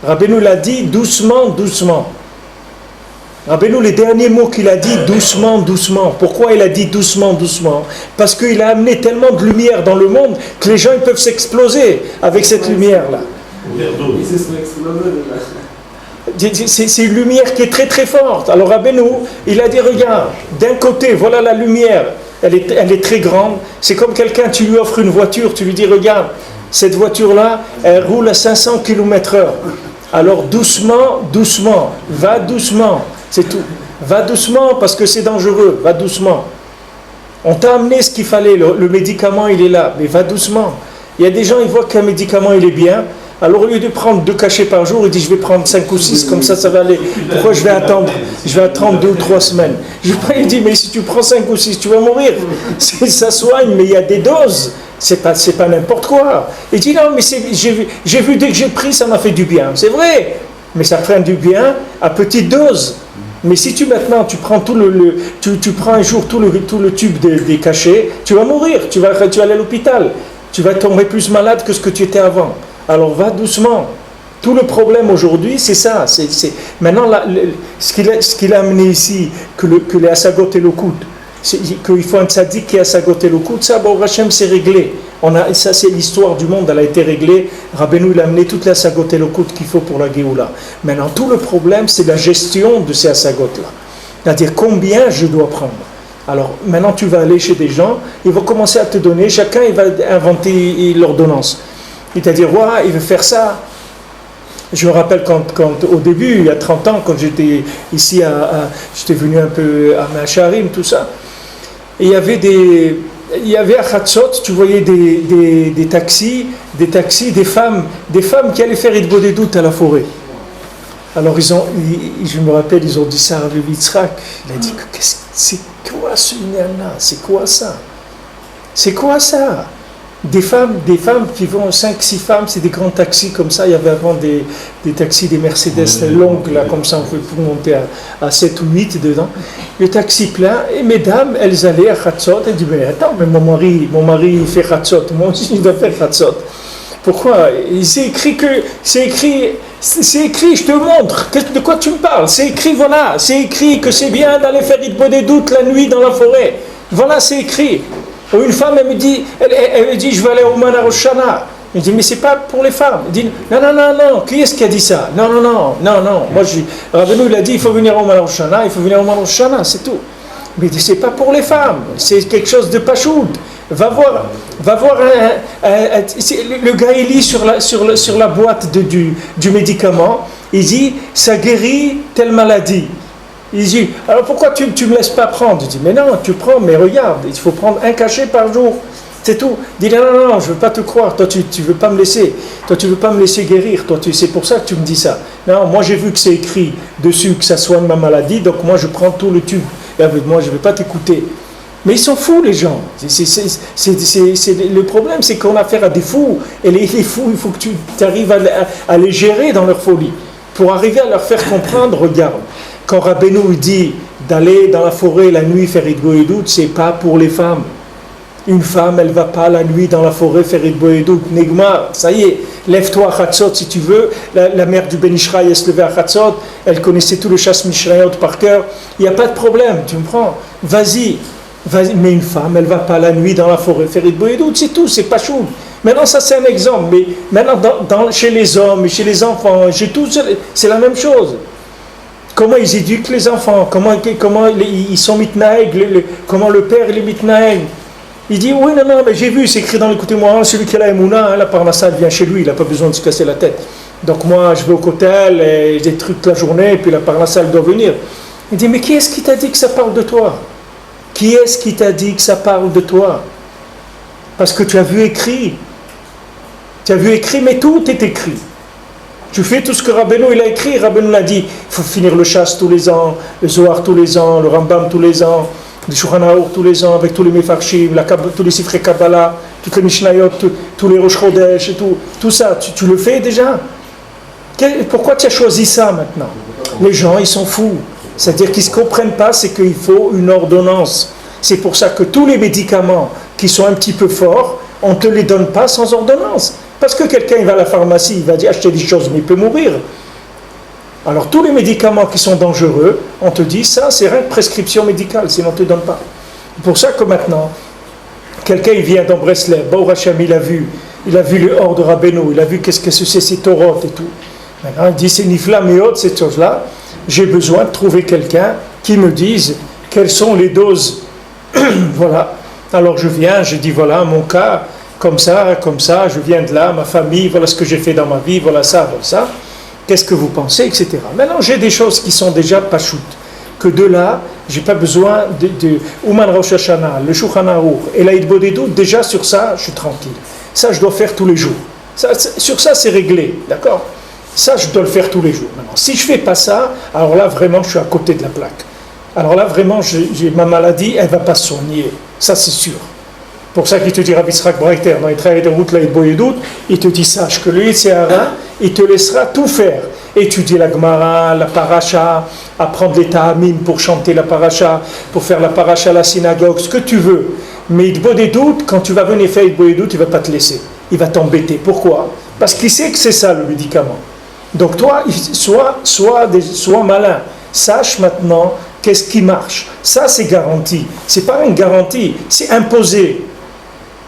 [SPEAKER 2] Rabbeinu l'a dit doucement, doucement. Rabbeinu, les derniers mots qu'il a dit doucement, doucement. Pourquoi il a dit doucement, doucement ? Parce qu'il a amené tellement de lumière dans le monde que les gens ils peuvent s'exploser avec cette lumière-là. C'est une lumière qui est très très forte. Alors Rabbeinu, il a dit regarde, d'un côté, voilà la lumière, elle est très grande. C'est comme quelqu'un, tu lui offres une voiture, tu lui dis regarde, cette voiture-là, elle roule à 500 km/h. Alors doucement, doucement, va doucement, c'est tout. Va doucement parce que c'est dangereux, va doucement. On t'a amené ce qu'il fallait, le médicament il est là, mais va doucement. Il y a des gens, ils voient qu'un médicament il est bien. Alors au lieu de prendre 2 cachets par jour, il dit je vais prendre 5 ou 6, comme ça va aller. Pourquoi je vais attendre 2 ou 3 semaines. Il dit mais si tu prends 5 ou 6, tu vas mourir. Ça soigne, mais il y a des doses. C'est pas n'importe quoi. Il dit non, mais j'ai vu dès que j'ai pris, ça m'a fait du bien. C'est vrai, mais ça fait du bien à petite dose. Mais si maintenant tu prends tu prends un jour tout le tube des cachets, tu vas mourir, tu vas aller à l'hôpital, tu vas tomber plus malade que ce que tu étais avant. Alors va doucement. Tout le problème aujourd'hui, c'est ça. Maintenant, ce qu'il a amené ici, que les Asagot et le Kout, qu'il faut un tzaddik qui a Asagot et le Kout, ça, bon, Hachem, c'est réglé. Ça, c'est l'histoire du monde, elle a été réglée. Rabbeinu, il a amené toutes les Asagot et le Kout qu'il faut pour la Géoula. Maintenant, tout le problème, c'est la gestion de ces Asagot-là. C'est-à-dire, combien je dois prendre. Alors, maintenant, tu vas aller chez des gens, ils vont commencer à te donner, chacun, il va inventer l'ordonnance. C'est-à-dire, ouais, il veut faire ça. Je me rappelle quand au début, il y a 30 ans, quand j'étais ici, j'étais venu un peu à Macharim, tout ça, et il y avait à Khatsot, tu voyais des taxis, des femmes qui allaient faire Idbo des doutes à la forêt. Alors je me rappelle, ils ont dit ça à Rabbi Yitzhak, il a dit, c'est quoi ce là, c'est quoi ça? C'est quoi ça? Des femmes qui vont, 5-6 femmes, c'est des grands taxis comme ça. Il y avait avant des taxis, des Mercedes longues, là, comme ça, on pouvait monter à 7 ou 8 dedans. Le taxi plein, et mesdames, elles allaient à Khatsot, elles disaient, mais attends, mais mon mari il fait Khatsot, moi aussi je dois faire Khatsot. Pourquoi? C'est écrit, je te montre, de quoi tu me parles? C'est écrit, voilà, c'est écrit que c'est bien d'aller faire Idbo des doutes la nuit dans la forêt. Voilà, c'est écrit. Ou une femme, elle me dit, je vais aller au Oman Rosh Hashanah. Je dis, mais c'est pas pour les femmes. Elle dit, non, qui est-ce qui a dit ça? Non. Moi, Rabbeinu, il a dit, il faut venir au Oman Rosh Hashanah, c'est tout. Mais c'est pas pour les femmes, c'est quelque chose de pachoud. Va voir le gars, il lit sur la boîte du médicament, il dit, ça guérit telle maladie. Il dit, alors pourquoi tu ne me laisses pas prendre? Je dis, mais non, tu prends, mais regarde, il faut prendre un cachet par jour, c'est tout. Il dit, non, je ne veux pas te croire, toi tu ne veux pas me laisser, guérir, c'est pour ça que tu me dis ça. Non, moi j'ai vu que c'est écrit dessus que ça soigne ma maladie, donc moi je prends tout le tube, et avec moi je ne vais pas t'écouter. Mais ils sont fous les gens, le problème c'est qu'on a affaire à des fous, et les fous, il faut que tu arrives à les gérer dans leur folie, pour arriver à leur faire comprendre, regarde. Quand Rabbeinu dit d'aller dans la forêt la nuit faire Idbo et doute, c'est pas pour les femmes. Une femme, elle va pas la nuit dans la forêt faire Idbo et doute. Nigma, ça y est, lève-toi à Khatsot si tu veux. La mère du Ben Ishraï, elle se levait à Khatsot, elle connaissait tout le chasse Mishrayot par cœur. Il n'y a pas de problème, tu me prends. Vas-y. Mais une femme, elle va pas la nuit dans la forêt faire Idbo et doute, c'est tout, c'est pas chou. Maintenant, ça c'est un exemple. Mais maintenant, chez les hommes et chez les enfants, c'est la même chose. Comment ils éduquent les enfants, comment ils sont mitnaeg, comment le père il est mitnaeg. Il dit, oui, non, mais j'ai vu, c'est écrit dans l'écoute moi, celui qui a la Emouna, la parnassa vient chez lui, il n'a pas besoin de se casser la tête. Donc moi, je vais au cotel, et j'ai des trucs la journée, et puis la parnassa, elle doit venir. Il dit, mais qui est-ce qui t'a dit que ça parle de toi? Qui est-ce qui t'a dit que ça parle de toi? Parce que tu as vu écrit, mais tout est écrit. Tu fais tout ce que Rabbeinu il a écrit. Rabbeinu l'a dit, il faut finir le Shas tous les ans, le Zohar tous les ans, le Rambam tous les ans, le Shulchan Aruch tous les ans, avec tous les Mefarshim, tous les Sifrei Kabbalah, toutes les Mishnayot, tous les Rosh Chodesh et tout ça. Tu le fais déjà? Pourquoi tu as choisi ça maintenant? Les gens, ils sont fous. C'est-à-dire qu'ils ne se comprennent pas, c'est qu'il faut une ordonnance. C'est pour ça que tous les médicaments qui sont un petit peu forts, on ne te les donne pas sans ordonnance. Parce que quelqu'un il va à la pharmacie, il va dire acheter des choses, mais il peut mourir. Alors tous les médicaments qui sont dangereux, on te dit ça, c'est rien de prescription médicale, sinon on ne te donne pas. C'est pour ça que maintenant, quelqu'un il vient dans Breslev, Baruch Hashem, il a vu le hors de Rabbeinu, il a vu qu'est-ce que c'est ces Torot et tout. Maintenant il dit c'est Nifla Meot, cette chose-là, j'ai besoin de trouver quelqu'un qui me dise quelles sont les doses. Voilà. Alors je viens, je dis voilà mon cas, comme ça, je viens de là, ma famille, voilà ce que j'ai fait dans ma vie, voilà ça, qu'est-ce que vous pensez, etc. Maintenant, j'ai des choses qui sont déjà pachout, que de là, j'ai pas besoin de Ouman Rosh Hashanah, le Shulchan Aruch, et la Idbo des doutes, déjà sur ça, je suis tranquille. Ça, je dois faire tous les jours. Sur ça, c'est réglé, d'accord? Ça, je dois le faire tous les jours. Maintenant, si je fais pas ça, alors là, vraiment, je suis à côté de la plaque. Alors là, vraiment, ma maladie, elle va pas se soigner, ça c'est sûr. Pour ça qu'il te dit Rabbi Yitzhak Breiter, dans les travaux de route là, il te dit sache que le Yitzhara, il te laissera tout faire. Étudier la Gemara, la paracha, apprendre les ta'amim pour chanter la paracha, pour faire la paracha à la synagogue, ce que tu veux. Mais Idbodedut, quand tu vas venir faire Idbodedut, il ne va pas te laisser. Il va t'embêter. Pourquoi? Parce qu'il sait que c'est ça le médicament. Donc toi, sois malin. Sache maintenant qu'est-ce qui marche. Ça, c'est garanti. Ce n'est pas une garantie, c'est imposé.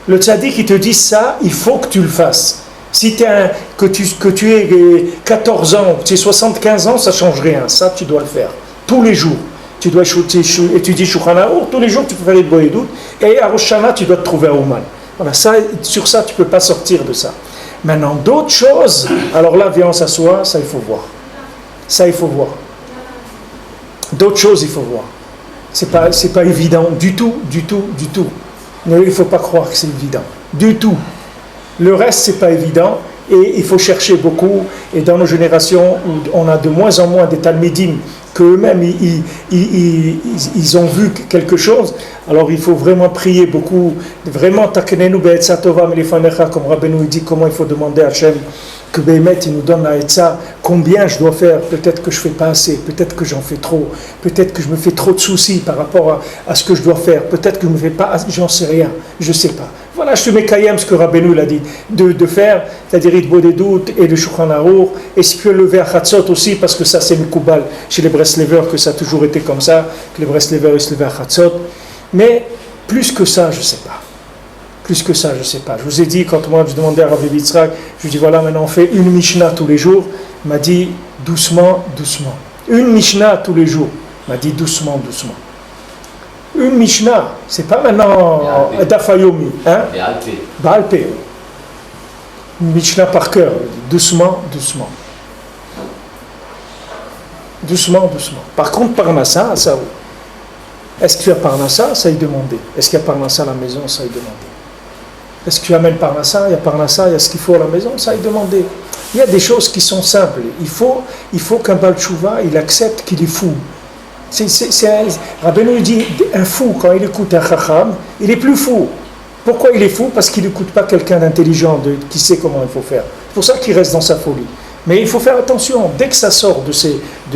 [SPEAKER 2] Le tzaddik, il te dit ça, il faut que tu le fasses. Si que tu aies 14 ans, que tu aies 75 ans, ça ne change rien. Ça, tu dois le faire. Tous les jours. Tu dois étudier Shulchan Aruch. Tous les jours, tu peux faire les Boédout. Et à Rosh Hashanah, tu dois te trouver à Ouman. Voilà, ça, sur ça, tu ne peux pas sortir de ça. Maintenant, d'autres choses, alors là, viens, on s'assoit, ça, il faut voir. Ça, il faut voir. D'autres choses, il faut voir. C'est pas évident du tout. Il ne faut pas croire que c'est évident. Du tout. Le reste, c'est pas évident. Et il faut chercher beaucoup. Et dans nos générations, où on a de moins en moins des talmidim, qu'eux-mêmes, ils ont vu quelque chose. Alors il faut vraiment prier beaucoup. Vraiment, takenenu be'etza tova melifanecha, comme Rabbeinu dit, comment il faut demander à Hachem que Béhémet, il nous donne la Etza, combien je dois faire, peut-être que je ne fais pas assez, peut-être que j'en fais trop, peut-être que je me fais trop de soucis par rapport à ce que je dois faire, peut-être que je ne me fais pas, j'en sais rien, je ne sais pas. Voilà, je te mets Kayem, ce que Rabbeinu l'a dit, de faire, c'est-à-dire Idbodedut et le Shulchan Aruch, et ce que lever à Chatzot aussi, parce que ça c'est Mikoubal chez les Breslevers, que ça a toujours été comme ça, que les Breslevers ils se levaient à Chatzot, mais plus que ça, je ne sais pas. Plus que ça, je ne sais pas. Je vous ai dit, quand moi je demandais à Rabbi Yitzhak, je lui dis voilà, maintenant on fait une Mishnah tous les jours. Il m'a dit doucement. Une Mishnah tous les jours. Il m'a dit doucement. Une Mishnah, c'est pas maintenant Dafayomi. Hein? Baalpé. Une Mishnah par cœur. Doucement. Par contre, Parnassa, ça oui. Est-ce que tu as Parnassa? Ça y demander. Est-ce qu'il y a Parnassa à la maison? Ça y demander. Est-ce que tu amènes Parnassa? Il y a Parnassa, il y a ce qu'il faut à la maison? Ça y demander. Il y a des choses qui sont simples. Il faut qu'un Baal Tshuva, il accepte qu'il est fou. Rabbeinu dit, un fou, quand il écoute un Chacham, il est plus fou. Pourquoi il est fou? Parce qu'il n'écoute pas quelqu'un d'intelligent, qui sait comment il faut faire. C'est pour ça qu'il reste dans sa folie. Mais il faut faire attention. Dès que ça sort de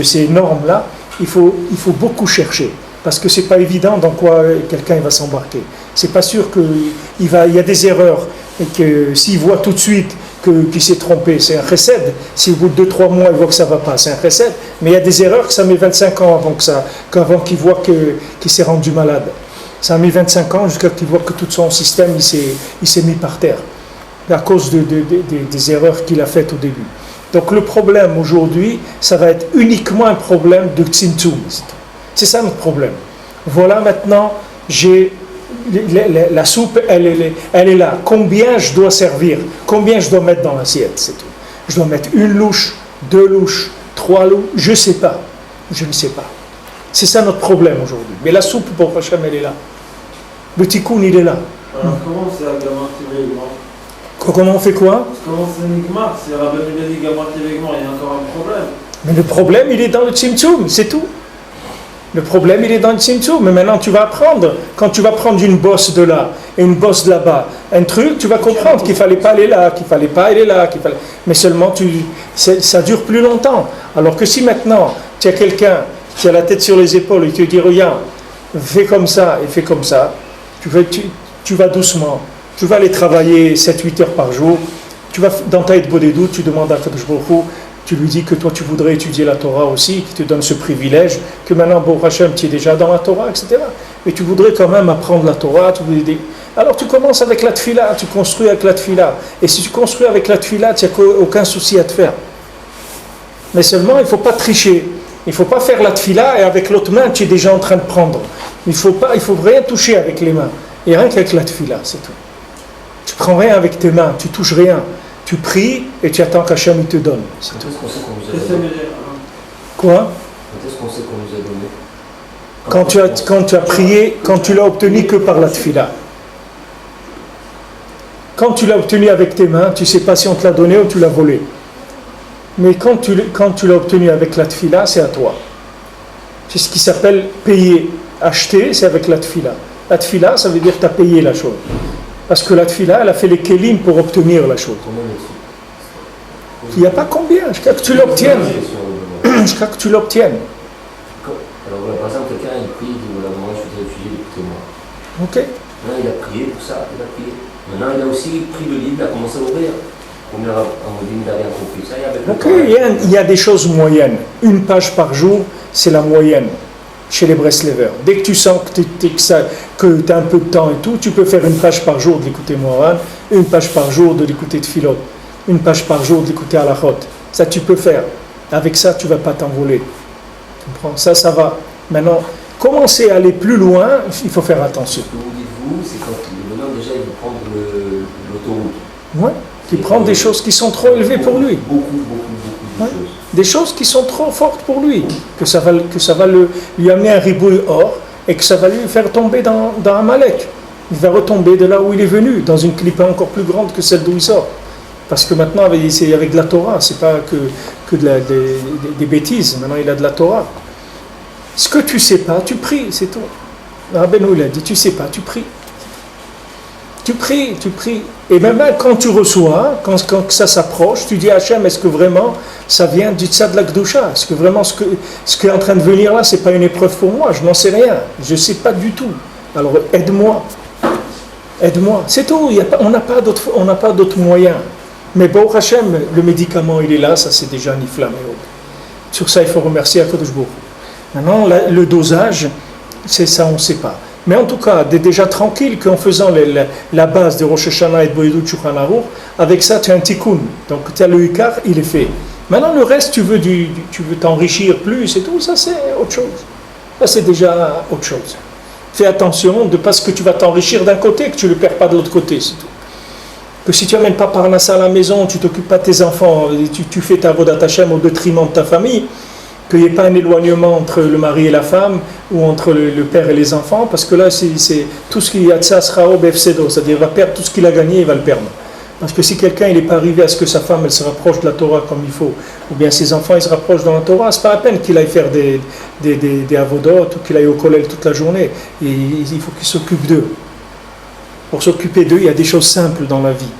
[SPEAKER 2] ces normes-là, il faut beaucoup chercher. Parce que ce n'est pas évident dans quoi quelqu'un va s'embarquer. C'est pas sûr qu'il y a des erreurs et que s'il voit tout de suite qu'il s'est trompé, c'est un chesed. Si au bout de 2-3 mois il voit que ça ne va pas, c'est un chesed. Mais il y a des erreurs que ça met 25 ans avant qu'il voit qu'il s'est rendu malade. Ça a mis 25 ans jusqu'à qu'il voit que tout son système il s'est mis par terre à cause des erreurs qu'il a faites au début. Donc le problème aujourd'hui, ça va être uniquement un problème de tzimtzum. C'est ça notre problème. Voilà, maintenant, la soupe, elle est là. Combien je dois servir? Combien je dois mettre dans l'assiette? C'est tout. Je dois mettre 1 louche, 2 louches, 3 louches, je ne sais pas. C'est ça notre problème aujourd'hui. Mais la soupe, pour Hachem, elle est là. Le tikkun, il est là.
[SPEAKER 3] Alors comment c'est à Gamar Tivegmar?
[SPEAKER 2] Comment on fait quoi?
[SPEAKER 3] Comment c'est Nigmar? Si Rabbeinu a dit Gamar Tivegmar, il y a encore un problème.
[SPEAKER 2] Mais le problème, il est dans le tzimtzum, c'est tout. Le problème, il est dans le tzimtzum. Mais maintenant, tu vas apprendre. Quand tu vas prendre une bosse de là et une bosse de là-bas, un truc, tu vas comprendre qu'il ne fallait pas aller là, qu'il ne fallait pas aller là. Mais seulement, ça dure plus longtemps. Alors que si maintenant, tu as quelqu'un qui a la tête sur les épaules et tu te dit, regarde, fais comme ça et fais comme ça, tu vas doucement. Tu vas aller travailler 7-8 heures par jour. Tu vas dans ta Idbodedut, tu demandes à Kadosh Baruch Hu, tu lui dis que toi tu voudrais étudier la Torah aussi, qu'il te donne ce privilège, que maintenant, Baruch Hashem, tu es déjà dans la Torah, etc. Mais tu voudrais quand même apprendre la Torah, alors tu commences avec la Tfila, tu construis avec la Tfila. Et si tu construis avec la Tfila, tu n'as aucun souci à te faire. Mais seulement, il ne faut pas tricher. Il ne faut pas faire la Tfila et avec l'autre main, tu es déjà en train de prendre. Il faut rien toucher avec les mains. Et rien qu'avec la Tfila, c'est tout. Tu ne prends rien avec tes mains, tu ne touches rien. Tu pries et tu attends qu'Hachem te donne. C'est tout. Quoi?
[SPEAKER 5] Quand est-ce qu'on sait qu'on nous a donné?
[SPEAKER 2] Quand tu as prié, quand tu l'as obtenu que par la tfila. Quand tu l'as obtenu avec tes mains, tu ne sais pas si on te l'a donné ou tu l'as volé. Mais quand tu l'as obtenu avec la tfila, c'est à toi. C'est ce qui s'appelle payer. Acheter, c'est avec la tfila. La tfila, ça veut dire que tu as payé la chose. Parce que la tfila, elle a fait les kélim pour obtenir la chose. Il n'y a pas combien, jusqu'à que tu l'obtiennes. Jusqu'à que tu l'obtiennes.
[SPEAKER 5] Alors voilà, par exemple, quelqu'un il prie, il dit voilà, moi je suis réfugié, écoutez-moi.
[SPEAKER 2] Ok.
[SPEAKER 5] Maintenant il a prié pour ça, il a prié. Maintenant il a aussi pris le livre, il a commencé à l'ouvrir. Combien on dit, il n'a rien compris. Ça,
[SPEAKER 2] il y a des choses moyennes. Une page par jour, c'est la moyenne chez les Breslevers. Dès que tu sens que tu as un peu de temps et tout, tu peux faire une page par jour de l'écouter Moran, une page par jour de l'écouter Tfilot, une page par jour de l'écouter Halachot. Ça, tu peux faire. Avec ça, tu ne vas pas t'envoler. Tu comprends ? Ça va. Maintenant, commencer à aller plus loin, il faut faire attention.
[SPEAKER 5] Ce que vous dites, vous, c'est quand le bonhomme, déjà, il veut prendre l'autoroute.
[SPEAKER 2] Oui, qui prend des choses qui sont trop élevées pour lui.
[SPEAKER 5] Beaucoup de choses.
[SPEAKER 2] Des choses qui sont trop fortes pour lui. Que ça va lui amener un ribouille or et que ça va lui faire tomber dans un malek. Il va retomber de là où il est venu, dans une clipa encore plus grande que celle d'où il sort. Parce que maintenant, c'est avec de la Torah, c'est pas que des bêtises. Maintenant, il a de la Torah. Ce que tu sais pas, tu pries, c'est tout. Rabbeinu, il a dit, tu sais pas, tu pries. Tu pries. Et même quand tu reçois, quand ça s'approche, tu dis à Hachem, est-ce que vraiment ça vient du tzad de la Kedusha ? Est-ce que vraiment ce qui est en train de venir là, c'est pas une épreuve pour moi ? Je n'en sais rien. Je ne sais pas du tout. Alors aide-moi. C'est tout. On n'a pas d'autres moyens. Mais Baruch Hashem, le médicament, il est là, ça c'est déjà nifla. Sur ça, il faut remercier Akadosh Baruch Hu. Maintenant, le dosage, c'est ça, on ne sait pas. Mais en tout cas, déjà tranquille qu'en faisant la base de Rosh Hashanah et de Boyedut Shulchan Aruch, avec ça, tu as un tikkun. Donc, tu as le ikar, il est fait. Maintenant, le reste, tu veux t'enrichir plus et tout, ça c'est autre chose. Ça c'est déjà autre chose. Fais attention de pas ce que tu vas t'enrichir d'un côté, que tu ne le perds pas de l'autre côté, c'est tout. Que si tu n'amènes pas Parnassa à la maison, tu t'occupes pas de tes enfants, tu fais ta Avodat Hashem au détriment de ta famille, qu'il n'y ait pas un éloignement entre le mari et la femme, ou entre le père et les enfants, parce que là, c'est tout ce qu'il y a de ça sera au BFCDO, c'est-à-dire il va perdre tout ce qu'il a gagné, il va le perdre. Parce que si quelqu'un n'est pas arrivé à ce que sa femme elle se rapproche de la Torah comme il faut, ou bien ses enfants ils se rapprochent dans la Torah, c'est pas la peine qu'il aille faire des avodot ou qu'il aille au collège toute la journée. Il faut qu'il s'occupe d'eux. Pour s'occuper d'eux, il y a des choses simples dans la vie.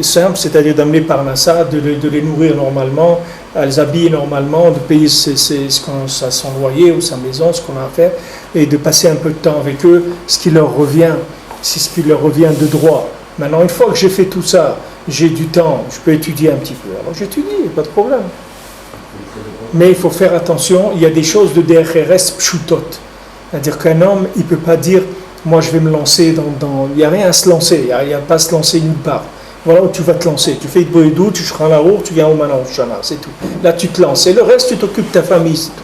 [SPEAKER 2] Simple, c'est-à-dire d'amener Parnassa, de les nourrir normalement, à les habiller normalement, de payer son loyer ou sa maison, ce qu'on a à faire, et de passer un peu de temps avec eux, ce qui leur revient de droit. Maintenant, une fois que j'ai fait tout ça, j'ai du temps, je peux étudier un petit peu. Alors j'étudie, pas de problème. Mais il faut faire attention, il y a des choses de DRRS pshutot. C'est-à-dire qu'un homme, il ne peut pas dire, moi je vais me lancer dans... Il n'y a rien à se lancer, il n'y a pas à se lancer nulle part. Voilà où tu vas te lancer. Tu fais Boyedou, tu seras là haut, tu viens au Mana Shana, c'est tout. Là tu te lances. Et le reste, tu t'occupes de ta famille, c'est tout.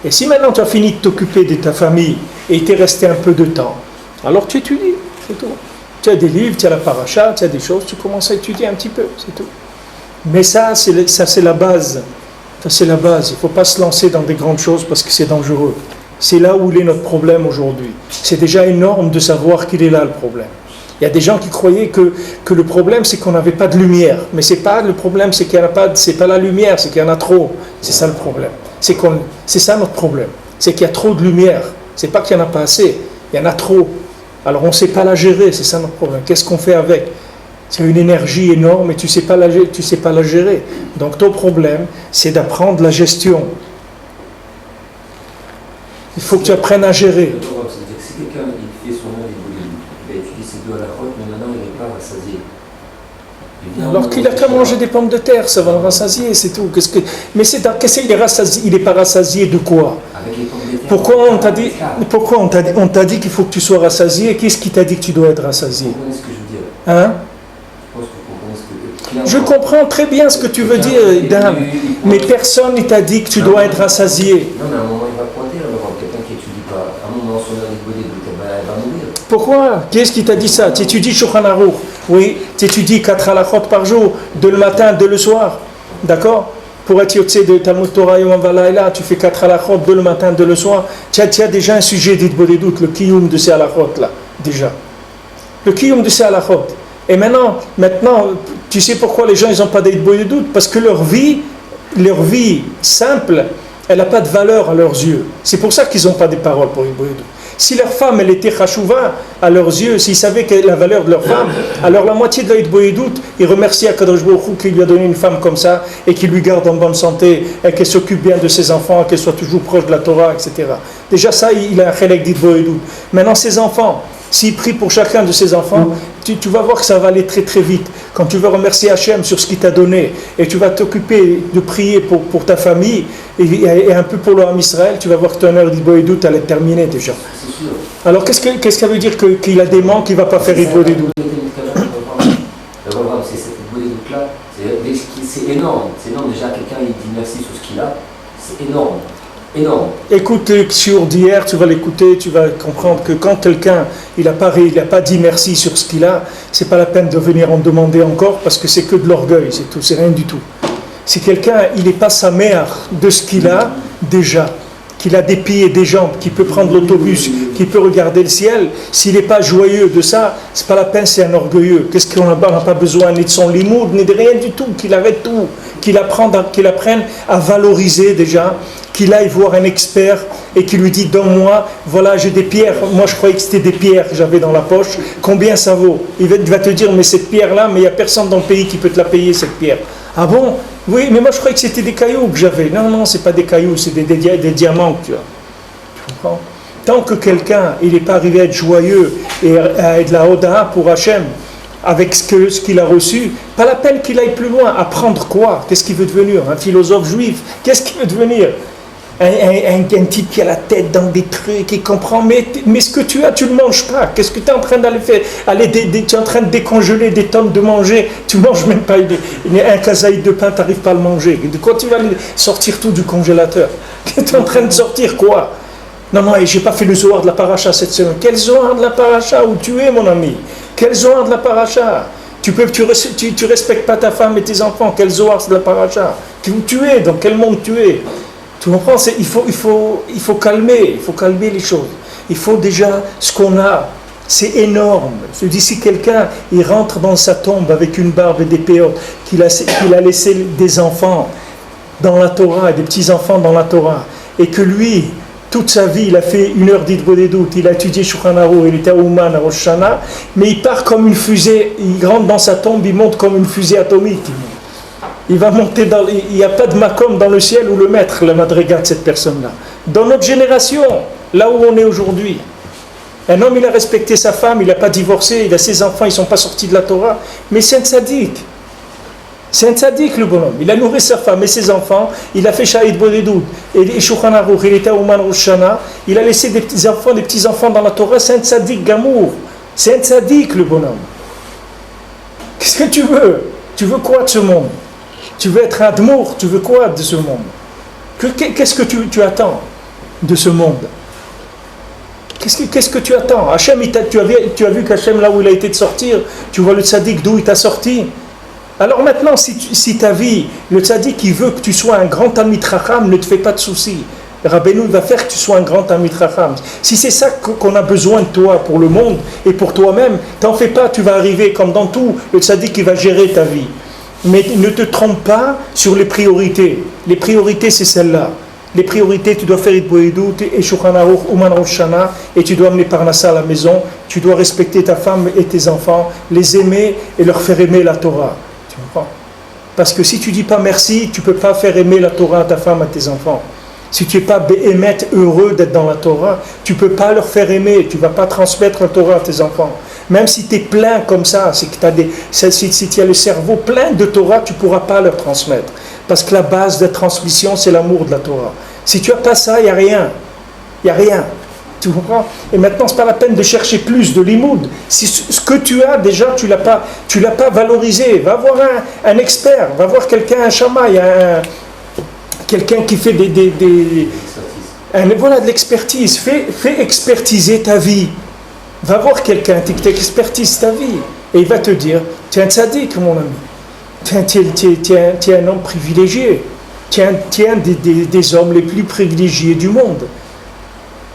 [SPEAKER 2] Et si maintenant tu as fini de t'occuper de ta famille et il t'est resté un peu de temps, alors tu étudies, c'est tout. Tu as des livres, tu as la paracha, tu as des choses, tu commences à étudier un petit peu, c'est tout. Mais ça, c'est la base. Ça, c'est la base. Il ne faut pas se lancer dans des grandes choses parce que c'est dangereux. C'est là où est notre problème aujourd'hui. C'est déjà énorme de savoir qu'il est là le problème. Il y a des gens qui croyaient que le problème, c'est qu'on n'avait pas de lumière. Mais c'est pas le problème, c'est qu'il y en a pas, c'est pas la lumière, c'est qu'il y en a trop. C'est ça le problème. C'est ça notre problème. C'est qu'il y a trop de lumière. C'est pas qu'il y en a pas assez. Il y en a trop. Alors on ne sait pas la gérer, c'est ça notre problème. Qu'est-ce qu'on fait avec ? C'est une énergie énorme et tu sais pas la gérer. Donc ton problème, c'est d'apprendre la gestion. Il faut que tu apprennes à gérer.
[SPEAKER 5] C'est-à-dire que si quelqu'un il fait son œuvre, il étudie ses deux à la route, mais maintenant il n'est pas rassasié.
[SPEAKER 2] Alors qu'il a qu'à manger des pommes de terre, ça va le rassasier, c'est tout. Mais il n'est pas rassasié de quoi ?
[SPEAKER 5] Avec les pommes de terre.
[SPEAKER 2] Pourquoi on t'a dit qu'il faut que tu sois rassasié ? Qu'est-ce qui t'a dit que tu dois être rassasié ?
[SPEAKER 5] Vous comprenez ce que je veux dire ?
[SPEAKER 2] Hein ? Je comprends très bien ce que tu veux dire, dame. Mais personne ne t'a dit que tu dois être rassasié.
[SPEAKER 5] Non, mais à un moment il va pointer, quelqu'un qui n'étudie pas. À un moment son œuvre il va mourir.
[SPEAKER 2] Pourquoi ? Qui est-ce qui t'a dit ça ? Tu étudies Shulchan Aruch. Oui, tu étudies 4 halachot par jour, 2 le matin, 2 le soir. D'accord ? Pour être yotze de Talmud Torah Yom Valaïla, tu fais 4 halachot, 2 le matin, 2 le soir. Tu as déjà un sujet d'Itbodedout, le kiyum de ces halachot là, déjà. Le kiyum de ces halachot. Et maintenant, tu sais pourquoi les gens ils n'ont pas d'Itbodedout ? Parce que leur vie simple, elle n'a pas de valeur à leurs yeux. C'est pour ça qu'ils n'ont pas des paroles pour Itbodedout. Si leur femme, elle était chachouva à leurs yeux, s'ils savaient la valeur de leur femme, alors la moitié de la Hitboïdout, ils remercient Akadosh Baruch Hu qui lui a donné une femme comme ça et qui lui garde en bonne santé et qu'elle s'occupe bien de ses enfants, qu'elle soit toujours proche de la Torah, etc. Déjà ça, il a un chélek d'Hitboïdout. Maintenant, ses enfants, s'il prie pour chacun de ses enfants, tu vas voir que ça va aller très très vite. Quand tu vas remercier Hachem sur ce qu'il t'a donné et tu vas t'occuper de prier pour ta famille et un peu pour le Ham Israël, tu vas voir que ton heure d'Hitboïdout, elle est terminée déjà. Alors qu'est-ce que ça veut dire qu'il a des manques, qu'il ne va pas faire Hitboïdout?
[SPEAKER 5] C'est cette Hitboïdout-là, c'est énorme. C'est énorme déjà, quelqu'un il dit merci sur ce qu'il a, c'est énorme. Énorme.
[SPEAKER 2] Écoute le shiur d'hier, tu vas l'écouter, tu vas comprendre que quand quelqu'un il n'a pas dit merci sur ce qu'il a, c'est pas la peine de venir en demander encore parce que c'est que de l'orgueil, c'est tout, c'est rien du tout. Si quelqu'un il n'est pas sa mère de ce qu'il a déjà, qu'il a des pieds et des jambes, qu'il peut prendre l'autobus, qu'il peut regarder le ciel, s'il n'est pas joyeux de ça, c'est pas la peine, c'est un orgueilleux. Qu'est-ce qu'on n'a pas besoin ni de son limoud, ni de rien du tout, qu'il arrête tout, qu'il apprenne à valoriser déjà, qu'il aille voir un expert et qu'il lui dit donne-moi, voilà j'ai des pierres, moi je croyais que c'était des pierres que j'avais dans la poche, combien ça vaut? Il va te dire mais cette pierre là, mais il n'y a personne dans le pays qui peut te la payer cette pierre. Ah bon? Oui, mais moi je croyais que c'était des cailloux que j'avais. Non, c'est pas des cailloux, c'est des diamants que tu as. Tu comprends? Tant que quelqu'un il n'est pas arrivé à être joyeux et à être la Hoda pour Hachem avec ce qu'il a reçu, pas la peine qu'il aille plus loin. Apprendre quoi? Qu'est-ce qu'il veut devenir? Un philosophe juif? Qu'est-ce qu'il veut devenir? Un type qui a la tête dans des trucs, qui comprend, mais ce que tu as, tu ne le manges pas. Qu'est-ce que tu es en train d'aller faire? Tu es en train de décongeler des tonnes de manger, tu ne manges même pas un kazaïd de pain, tu n'arrives pas à le manger. De quoi tu vas sortir tout du congélateur? Tu es en train de sortir quoi? Non, je n'ai pas fait le zohar de la paracha cette semaine. Quel zohar de la paracha? Où tu es, mon ami? Quel zohar de la paracha? Tu respectes pas ta femme et tes enfants. Quel zohar de la paracha? Où tu es? Dans quel monde tu es? Tu comprends? Il faut calmer les choses. Il faut déjà, ce qu'on a, c'est énorme. Je dis, si quelqu'un, il rentre dans sa tombe avec une barbe et des péotes, qu'il a laissé des enfants dans la Torah, des petits-enfants dans la Torah, et que lui, toute sa vie, il a fait une heure d'Hitboïdout, il a étudié Shulchan Aruch, il était à Ouman, à Rosh Hashanah, mais il part comme une fusée, il rentre dans sa tombe, il monte comme une fusée atomique. Il va monter il n'y a pas de makom dans le ciel où le mettre, la madriga de cette personne-là. Dans notre génération, là où on est aujourd'hui, un homme, il a respecté sa femme, il n'a pas divorcé, il a ses enfants, ils ne sont pas sortis de la Torah, mais c'est un tzaddik. C'est un tzaddik, le bonhomme. Il a nourri sa femme et ses enfants, il a fait Shahid Bodedou, et Shulchan Aruch, il était à Ouman Rosh Hashanah, il a laissé des petits-enfants dans la Torah, c'est un tzaddik gamour. C'est un tzaddik, le bonhomme. Qu'est-ce que tu veux? Tu veux quoi de ce monde? Tu veux être admour, tu veux quoi de ce monde? Qu'est-ce que tu attends de ce monde? Qu'est-ce que tu attends? Hachem, tu as vu qu'Hachem, là où il a été de sortir, tu vois le tzaddik d'où il t'a sorti. Alors maintenant, si ta vie, le tzaddik, il veut que tu sois un grand Talmid Chacham, ne te fais pas de soucis. Rabbeinu va faire que tu sois un grand Talmid Chacham. Si c'est ça qu'on a besoin de toi pour le monde et pour toi-même, t'en fais pas, tu vas arriver comme dans tout, le tzaddik qui va gérer ta vie. Mais ne te trompe pas sur les priorités. Les priorités, c'est celle-là. Les priorités, tu dois faire Hitboïdout et Shulchan Aruch, Ouman Rosh Hashanah, et tu dois amener Parnassa à la maison. Tu dois respecter ta femme et tes enfants, les aimer et leur faire aimer la Torah. Tu comprends? Parce que si tu dis pas merci, tu peux pas faire aimer la Torah à ta femme, à tes enfants. Si tu n'es pas béhémet, heureux d'être dans la Torah, tu ne peux pas leur faire aimer, tu ne vas pas transmettre la Torah à tes enfants. Même si tu es plein comme ça, c'est que si tu as le cerveau plein de Torah, tu ne pourras pas leur transmettre. Parce que la base de la transmission, c'est l'amour de la Torah. Si tu n'as pas ça, il n'y a rien. Il n'y a rien. Tu comprends? Et maintenant, ce n'est pas la peine de chercher plus de limoud. Si ce que tu as, déjà, tu l'as pas valorisé. Va voir un expert, va voir quelqu'un, un shamaï, quelqu'un qui fait de l'expertise. Fais expertiser ta vie. Va voir quelqu'un qui expertise ta vie. Et il va te dire, tu es un tzaddik, mon ami. Tu es un homme privilégié. Tu es un des hommes les plus privilégiés du monde.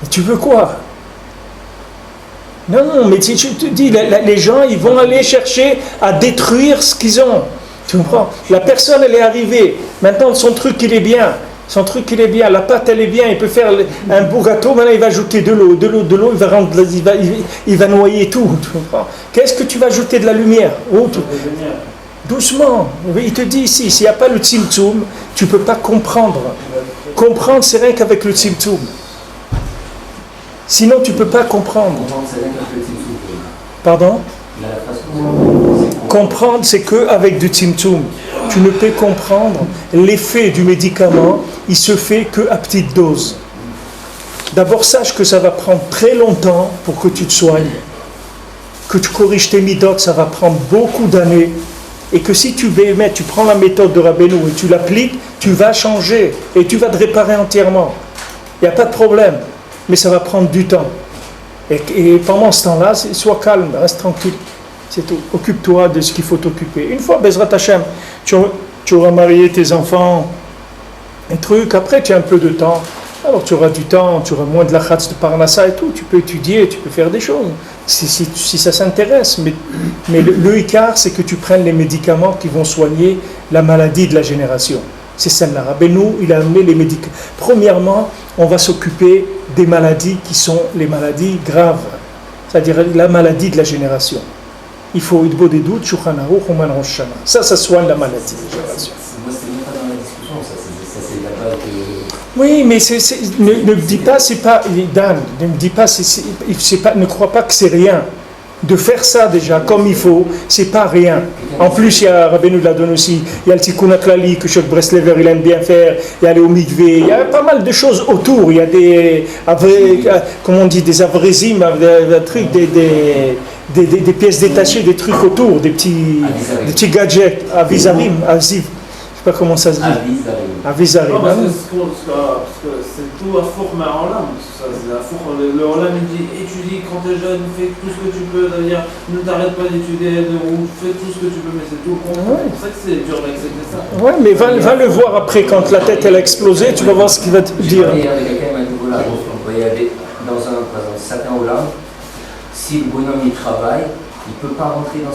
[SPEAKER 2] Mais tu veux quoi? Non, mais tu te dis, les gens, ils vont aller chercher à détruire ce qu'ils ont. Tu comprends? La personne, elle est arrivée. Maintenant, son truc, il est bien. Son truc, il est bien, la pâte, elle est bien, il peut faire un beau gâteau, maintenant il va ajouter de l'eau, il va noyer tout. Qu'est-ce que tu vas ajouter de la lumière? Doucement. Il te dit ici, s'il n'y a pas le tzimtzum, tu ne peux pas comprendre. Comprendre, c'est rien qu'avec le tzimtzum. Sinon, tu ne peux pas comprendre. Pardon? Comprendre, c'est qu'avec du tzimtzum. Tu ne peux comprendre l'effet du médicament, il se fait qu'à petite dose. D'abord, sache que ça va prendre très longtemps pour que tu te soignes. Que tu corriges tes midotes, ça va prendre beaucoup d'années. Et que si tu prends la méthode de Rabbeinu et tu l'appliques, tu vas changer et tu vas te réparer entièrement. Il n'y a pas de problème, mais ça va prendre du temps. Et pendant ce temps-là, sois calme, reste tranquille. C'est tout. Occupe-toi de ce qu'il faut t'occuper. Une fois, Bezrat Hashem, tu auras marié tes enfants, un truc, après tu as un peu de temps. Alors tu auras du temps, tu auras moins de la khatz de Parnassa et tout. Tu peux étudier, tu peux faire des choses. Si ça s'intéresse. Mais le Icar, c'est que tu prennes les médicaments qui vont soigner la maladie de la génération. C'est celle-là. Rabbeinu, il a amené les médicaments. Premièrement, on va s'occuper des maladies qui sont les maladies graves. C'est-à-dire la maladie de la génération. Il faut Idbo des doutes, Shulchan Aruch, Uman Rosh Hashanah. Ça soigne la maladie de la génération.
[SPEAKER 5] Moi, c'est même pas dans la discussion, ça c'est la base de...
[SPEAKER 2] Oui, mais ne me dis pas, c'est pas... Dan, ne me dis pas, ne crois pas que c'est rien. De faire ça déjà comme il faut, c'est pas rien. En plus, il y a Rabbeinu l'a donné aussi, il y a le Tikkun HaKlali que Choc Breslever il aime bien faire, il y a les Omidvé, il y a pas mal de choses autour. Il y a des, comment on dit, des avrésimes, des trucs, des pièces détachées, des trucs autour, des petits gadgets, avisarim, aziv. Je sais pas comment ça se dit. Avisarim.
[SPEAKER 3] Non, parce que c'est tout à forme à Olam. Le Olam il dit étudie quand tu es jeune, fais tout ce que tu peux, c'est-à-dire ne t'arrête pas d'étudier, fais tout ce que tu peux, mais c'est tout. C'est pour ça que c'est dur d'accepter ça.
[SPEAKER 2] Ouais, mais va le voir après quand la tête elle a explosé, tu vas voir ce qu'il va te dire.
[SPEAKER 5] Il y a quelqu'un qui m'a dit voilà, dans un certain Olam, si le bonhomme il travaille, il ne peut pas rentrer dans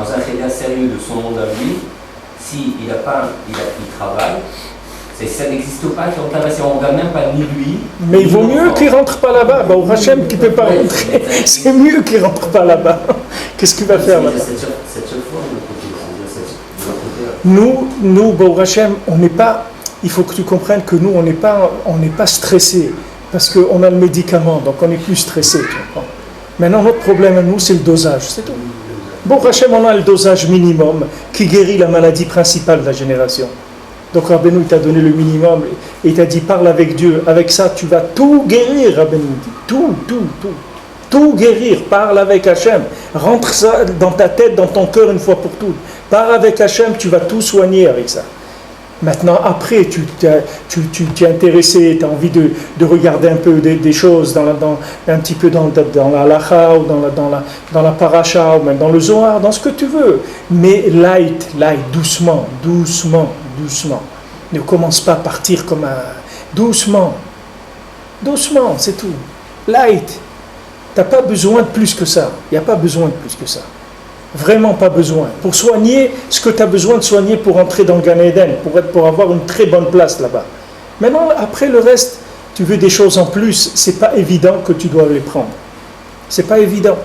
[SPEAKER 5] un chéda sérieux de son monde à lui. S'il travaille, ça n'existe pas, on ne regarde même pas ni lui.
[SPEAKER 2] Mais il vaut mieux qu'il ne rentre pas là-bas. Au Hachem qui ne peut pas rentrer, c'est mieux qu'il ne rentre pas là-bas. Qu'est-ce qu'il va faire là-bas? Nous, Baou Hachem, on n'est pas. Il faut que tu comprennes que nous, on n'est pas stressé parce qu'on a le médicament, donc on est plus stressé. Tu comprends? Maintenant, notre problème à nous, c'est le dosage, c'est tout. Bon, Hachem, on a le dosage minimum qui guérit la maladie principale de la génération. Donc Rabbeinu t'a donné le minimum et il t'a dit parle avec Dieu. Avec ça, tu vas tout guérir, Rabbeinu dit. Tout guérir. Parle avec Hachem. Rentre ça dans ta tête, dans ton cœur une fois pour toutes. Parle avec Hachem, tu vas tout soigner avec ça. Maintenant, après, tu t'es intéressé, tu as envie de regarder un peu des choses un petit peu dans la halacha ou dans la paracha ou même dans le Zohar, dans ce que tu veux. Mais light, doucement. Ne commence pas à partir comme un... Doucement, c'est tout. Light. Tu n'as pas besoin de plus que ça. Il n'y a pas besoin de plus que ça. Vraiment pas besoin. Pour soigner ce que tu as besoin de soigner pour entrer dans le Gan Eden, pour avoir une très bonne place là-bas. Maintenant, après le reste, tu veux des choses en plus, c'est pas évident que tu dois les prendre. C'est pas évident.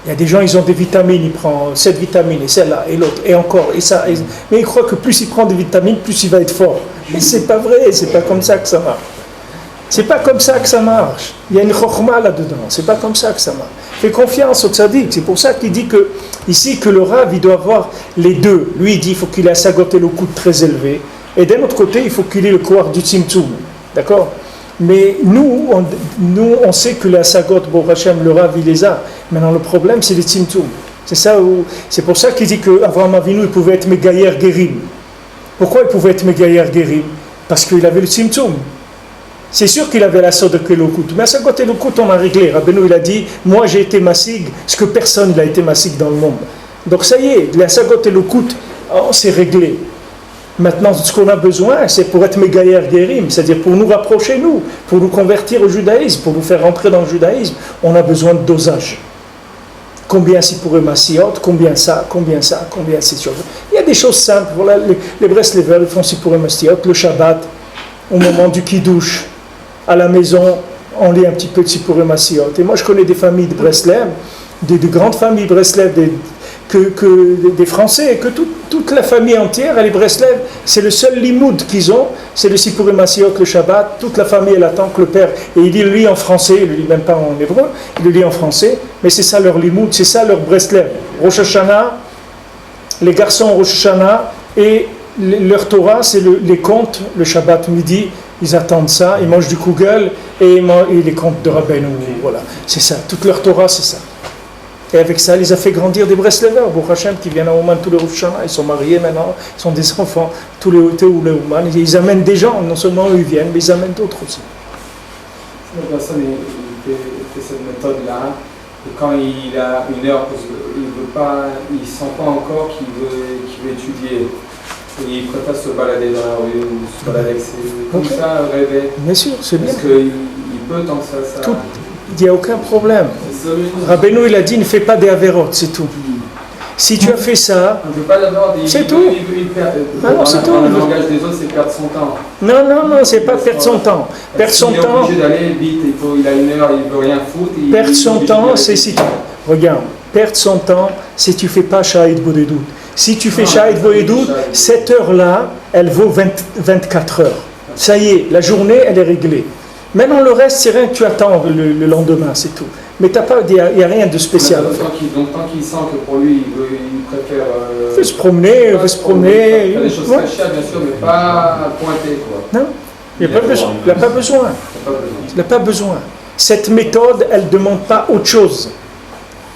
[SPEAKER 2] Il y a des gens, ils ont des vitamines, ils prennent cette vitamine et celle-là et l'autre et encore et ça. Mais ils croient que plus il prend des vitamines, plus il va être fort. Mais c'est pas vrai, c'est pas comme ça que ça marche. C'est pas comme ça que ça marche. Il y a une chokhma là-dedans. C'est pas comme ça que ça marche. Fais confiance au tzaddik. C'est pour ça qu'il dit que ici que le Rav il doit avoir les deux. Lui il dit il faut qu'il ait un sagot et le coude très élevé. Et d'un autre côté il faut qu'il ait le couard du tzimtzum. D'accord? Mais nous on sait que les sagot, bon Hachem, le Rav il les a. Maintenant le problème c'est les tzimtzum. C'est pour ça qu'il dit que Avraham Avinu il pouvait être Megayer Gerim. Pourquoi il pouvait être Megayer Gerim? Parce qu'il avait le tzimtzum. C'est sûr qu'il avait la sorte de Kelokut. Mais à sa côté de Kelokut, on a réglé. Rabbeinu, il a dit, moi j'ai été massig, ce que personne n'a été massig dans le monde. Donc ça y est, la Sagot et le Kout, on s'est réglé. Maintenant, ce qu'on a besoin, c'est pour être Megayer Gerim, c'est-à-dire pour nous rapprocher, pour nous convertir au judaïsme, pour nous faire rentrer dans le judaïsme, on a besoin de dosage. Combien c'est pour eux massiot, combien ça, combien ces choses. Il y a des choses simples. Voilà, les Breslevers, ils font Sipurim Astiot, le Shabbat, au moment du Kiddush, à la maison, on lit un petit peu de Sipurim Astiot. Et moi, je connais des familles de Breslev, de grandes familles Breslev, des Français, et que toute la famille entière, elle est Breslev, c'est le seul limoud qu'ils ont, c'est le Sipurim Astiot, le Shabbat. Toute la famille, elle attend que le père, et il le lit en français, il ne le lit même pas en hébreu, il le lit en français, mais c'est ça leur limoud, c'est ça leur Breslev. Rosh Hashanah, les garçons Rosh Hashanah, et leur Torah, c'est les contes, le Shabbat midi, ils attendent ça, ils mangent du kugel, et les contes de Rabbeinu, voilà, c'est ça, toute leur Torah, c'est ça. Et avec ça, il les a fait grandir des Breslevers, Baruch Hashem, qui viennent à Ouman tous les Rosh Hashanah, ils sont mariés maintenant, ils sont des enfants, tous les Ouman, ils amènent des gens, non seulement eux ils viennent, mais ils amènent d'autres aussi.
[SPEAKER 6] La personne il fait cette méthode-là, et quand il a une heure, parce qu'il ne sent pas encore qu'il veut étudier, et il préfère se balader dans la rue, ou se balader avec ses... Comme ça, rêver.
[SPEAKER 2] Bien sûr, c'est bien.
[SPEAKER 6] Parce qu'il peut tant que ça...
[SPEAKER 2] Il n'y a aucun problème. Rabbeinu, il a dit, ne fais pas des avérotes, c'est tout. Si tu as fait ça, c'est tout. C'est tout.
[SPEAKER 6] Le langage des autres, c'est perdre son temps.
[SPEAKER 2] Non, c'est pas perdre son temps. Perdre son temps.
[SPEAKER 6] Il est obligé d'aller vite, il a une heure, il ne veut rien foutre.
[SPEAKER 2] Perdre son temps, c'est si tu... Regarde, perdre son temps, si tu ne fais pas Shahid Bodedout. Si tu fais Shahid Bodedout, cette heure-là, elle vaut 24 heures. Ça y est, la journée, elle est réglée. Maintenant, le reste, c'est rien que tu attends le lendemain, c'est tout. Mais il n'y a rien de spécial.
[SPEAKER 6] Donc, tant qu'il sent que pour lui, il préfère...
[SPEAKER 2] il veut se promener, il veut se promener.
[SPEAKER 6] Il y a des choses cachées, bien sûr, mais pas pointées, quoi.
[SPEAKER 2] Non, il n'a pas besoin. Il n'a pas besoin. Cette méthode, elle ne demande pas autre chose.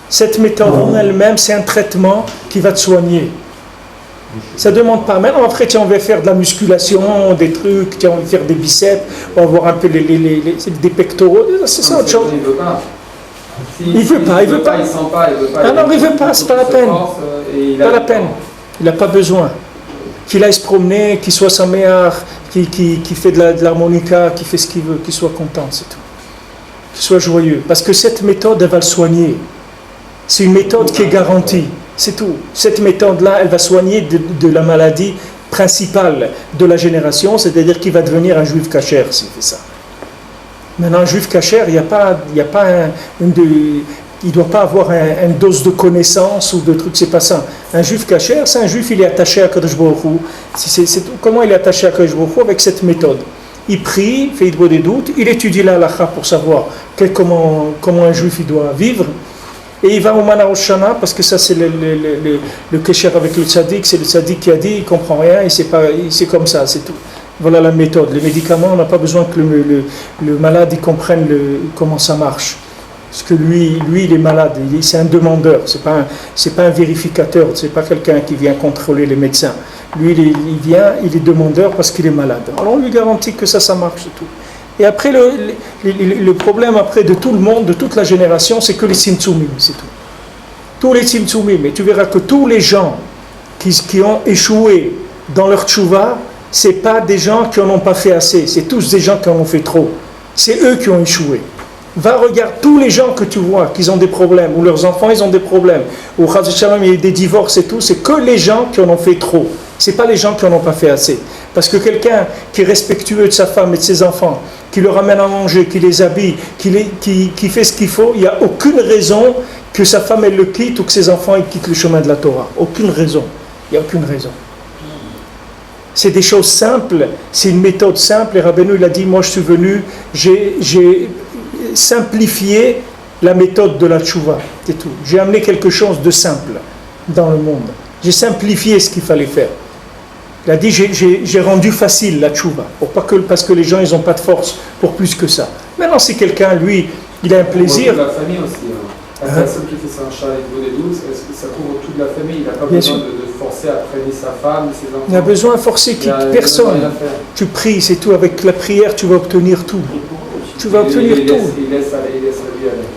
[SPEAKER 2] Cette méthode en elle-même, c'est un traitement qui va te soigner. Ça ne demande pas. Maintenant, après, on va faire de la musculation, des trucs, on va faire des biceps, on va voir un peu des pectoraux, c'est ça autre chose. Il veut pas. Il sent pas, il veut pas. Ah non, il veut pas, c'est pas la peine. Pas la peine. Il n'a pas besoin. Qu'il aille se promener, qu'il soit sa mère, qui fait de l'harmonica, qui fait ce qu'il veut, qu'il soit content, c'est tout. Qu'il soit joyeux. Parce que cette méthode, elle va le soigner. C'est une méthode qui est garantie. C'est tout. Cette méthode-là, elle va soigner de la maladie principale de la génération, c'est-à-dire qu'il va devenir un juif kasher s'il fait ça. Maintenant, un juif kasher, il ne doit pas avoir une dose de connaissance ou de trucs, c'est pas ça. Un juif kasher, c'est un juif, il est attaché à Kadosh Baruch Hu. Comment il est attaché à Kadosh Baruch Hu? Avec cette méthode. Il prie, fait des doutes, il étudie la halakha pour savoir comment un juif il doit vivre. Et il va au Mana Rosh Hashanah, parce que ça c'est le kesher avec le tzaddik, c'est le tzaddik qui a dit, il ne comprend rien, c'est comme ça, c'est tout. Voilà la méthode. Les médicaments, on n'a pas besoin que le malade il comprenne comment ça marche. Parce que lui il est malade, c'est un demandeur, c'est pas un vérificateur, c'est pas quelqu'un qui vient contrôler les médecins. Lui il est demandeur parce qu'il est malade. Alors on lui garantit que ça marche, c'est tout. Et après, le problème après de tout le monde, de toute la génération, c'est que les tzimtzumim, c'est tout. Tous les tzimtzumim. Et tu verras que tous les gens qui ont échoué dans leur tchouva, ce n'est pas des gens qui n'en ont pas fait assez, c'est tous des gens qui en ont fait trop. C'est eux qui ont échoué. Va regarder tous les gens que tu vois qui ont des problèmes, ou leurs enfants ils ont des problèmes, ou Chas v'Shalom il y a des divorces et tout, c'est que les gens qui en ont fait trop. Ce n'est pas les gens qui n'en ont pas fait assez. Parce que quelqu'un qui est respectueux de sa femme et de ses enfants, qui leur amène à manger, qui les habille, qui fait ce qu'il faut, il n'y a aucune raison que sa femme elle le quitte ou que ses enfants ils quittent le chemin de la Torah. Aucune raison. Il n'y a aucune raison. C'est des choses simples, c'est une méthode simple. Et Rabbeinu il a dit, moi je suis venu, j'ai simplifié la méthode de la tchouva. C'est tout. J'ai amené quelque chose de simple dans le monde. J'ai simplifié ce qu'il fallait faire. Il a dit, j'ai rendu facile la tchouva, parce que les gens, ils n'ont pas de force pour plus que ça. Maintenant, si quelqu'un, lui, il a un plaisir...
[SPEAKER 6] La famille aussi. La personne qui fait un chat avec des douces, ça couvre toute la famille. Il n'a pas besoin de forcer à prévenir sa femme, ses enfants.
[SPEAKER 2] Il n'a besoin de forcer personne. Tu pries, c'est tout. Avec la prière, tu vas obtenir tout. Tu vas obtenir tout.
[SPEAKER 6] Il laisse aller.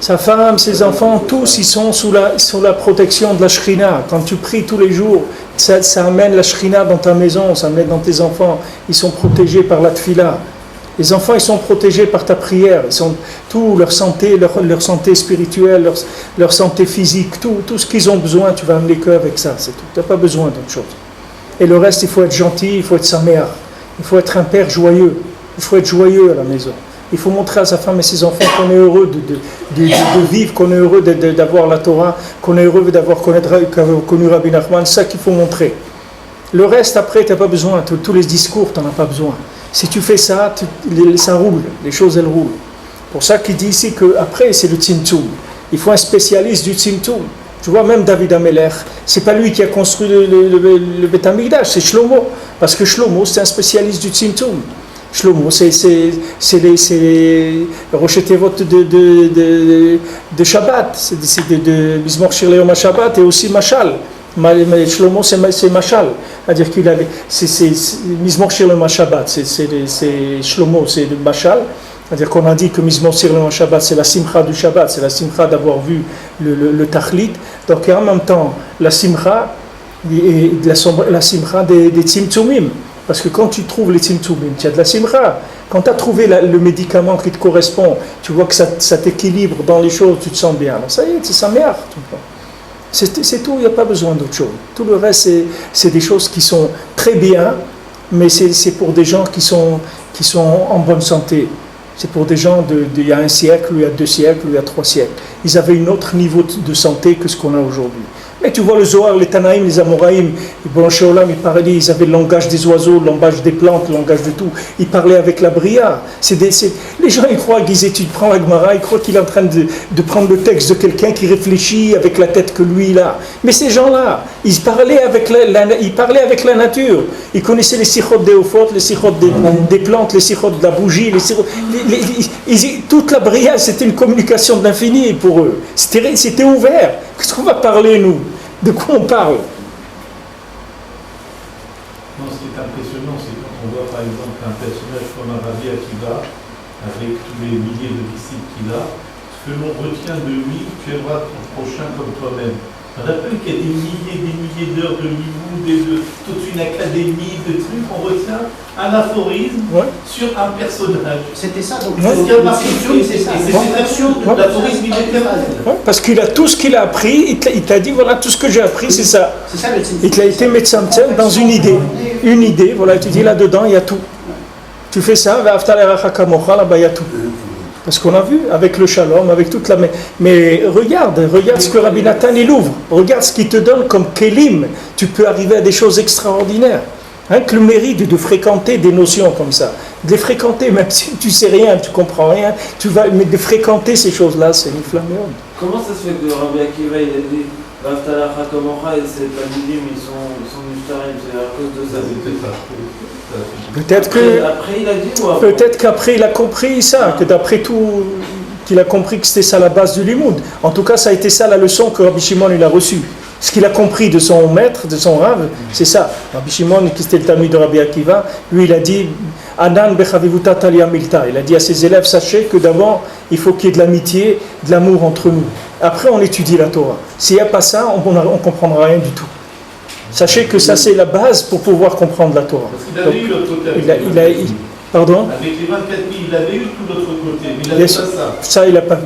[SPEAKER 2] Sa femme, ses enfants, tous, ils sont sous la protection de la Shrina. Quand tu pries tous les jours, ça amène la Shrina dans ta maison, ça amène dans tes enfants. Ils sont protégés par la tfila. Les enfants, ils sont protégés par ta prière. Ils sont tout, leur santé santé spirituelle, leur santé physique, tout ce qu'ils ont besoin, tu vas amener qu'avec ça, c'est tout. Tu n'as pas besoin d'autre chose. Et le reste, il faut être gentil, il faut être sa mère. Il faut être un père joyeux. Il faut être joyeux à la maison. Il faut montrer à sa femme et ses enfants qu'on est heureux de vivre, qu'on est heureux d'avoir la Torah, qu'on est heureux d'avoir connu Rabbi Nachman. C'est ça qu'il faut montrer. Le reste, après, tu n'as pas besoin. Tous les discours, tu n'en as pas besoin. Si tu fais ça, ça roule. Les choses, elles roulent. Pour ça qu'il dit ici qu'après, c'est le Tzimtzum. Il faut un spécialiste du Tzimtzum. Tu vois, même David Amelech, c'est pas lui qui a construit le Beth Amikdash, c'est Shlomo. Parce que Shlomo, c'est un spécialiste du Tzimtzum. Shlomo, c'est les Rosh Tevot de Shabbat, c'est de Mizmor Shir Le'Yom HaShabbat et aussi Mashal. Shlomo, c'est Mashal. C'est-à-dire qu'il a c'est Mizmor Shir Le'Yom HaShabbat, c'est Shlomo, c'est le Mashal. C'est-à-dire qu'on a dit que Mizmor Shir Le'Yom HaShabbat, c'est la simcha du Shabbat, c'est la simcha d'avoir vu le Tachlit. Donc en même temps, la simcha des Tzimtzumim. Parce que quand tu trouves les Tzimtzumim, tu as de la simcha. Quand tu as trouvé le médicament qui te correspond, tu vois que ça t'équilibre dans les choses, tu te sens bien. Alors ça y est, c'est sa mère. C'est tout, il n'y a pas besoin d'autre chose. Tout le reste, c'est des choses qui sont très bien, mais c'est pour des gens qui sont en bonne santé. C'est pour des gens il y a 1 siècle, ou il y a 2 siècles, ou il y a 3 siècles. Ils avaient un autre niveau de santé que ce qu'on a aujourd'hui. Mais tu vois le Zohar, les Tanaïm, les Amoraïm, les Blanché Olam, ils avaient le langage des oiseaux, le langage des plantes, le langage de tout. Ils parlaient avec la Bria. Les gens, ils croient qu'ils étudient, prend la Gemara, ils croient qu'il est en train de prendre le texte de quelqu'un qui réfléchit avec la tête que lui, il a. Mais ces gens-là, ils parlaient avec la nature. Ils connaissaient les sikhot des Ophot, les sikhot des plantes, les sikhot de la bougie, toute la Bria, c'était une communication de l'infini pour eux. C'était ouvert. Qu'est-ce qu'on va parler, nous? De quoi on parle?
[SPEAKER 4] Non, ce qui est impressionnant, c'est quand on voit par exemple un personnage comme un Rabbi Akiva, avec tous les milliers de disciples qu'il a, ce que l'on retient de lui, tu aimeras ton prochain comme toi-même. Je rappelle qu'il y a des milliers d'heures de limoud, toute une académie de trucs, on retient un aphorisme sur un personnage.
[SPEAKER 7] C'était ça, donc
[SPEAKER 4] c'est cette action de l'aphorisme littéral.
[SPEAKER 2] Parce qu'il a tout ce qu'il a appris, il t'a dit voilà, tout ce que j'ai appris, c'est ça.
[SPEAKER 7] C'est ça le
[SPEAKER 2] Il t'a été médecin dans une idée. Une idée, voilà, tu dis là-dedans, il y a tout. Tu fais ça, là-bas, il y a tout. Parce qu'on a vu avec le shalom, avec toute la... Mais regarde ce que Rabbi Nathan il ouvre. Regarde ce qu'il te donne comme kelim. Tu peux arriver à des choses extraordinaires. Que le mérite de fréquenter des notions comme ça. De les fréquenter, même si tu sais rien, tu comprends rien, mais de fréquenter ces choses-là, c'est une flamme.
[SPEAKER 3] Comment ça se fait que Rabbi Akiva, il a dit Vaftala Chakamocha et ses Talmidim, ils sont Niftarim, c'est à cause de ça.
[SPEAKER 2] Peut-être qu'après il a compris ça, que d'après tout, qu'il a compris que c'était ça la base du limoud. En tout cas, ça a été ça la leçon que Rabbi Shimon il a reçue. Ce qu'il a compris de son maître, de son Rav, c'est ça. Rabbi Shimon, qui était le Talmud de Rabbi Akiva, lui il a dit Anan bechavivuta talia milta. Il a dit à ses élèves, sachez que d'abord, il faut qu'il y ait de l'amitié, de l'amour entre nous. Après, on étudie la Torah. S'il n'y a pas ça, on ne comprendra rien du tout. Sachez que ça, c'est la base pour pouvoir comprendre la Torah.
[SPEAKER 4] Parce qu'il avait eu l'autre côté.
[SPEAKER 2] Pardon?
[SPEAKER 4] Avec les 24 000, il avait eu tout l'autre côté, mais il n'avait pas ça.
[SPEAKER 2] Ça, il n'a pas vu.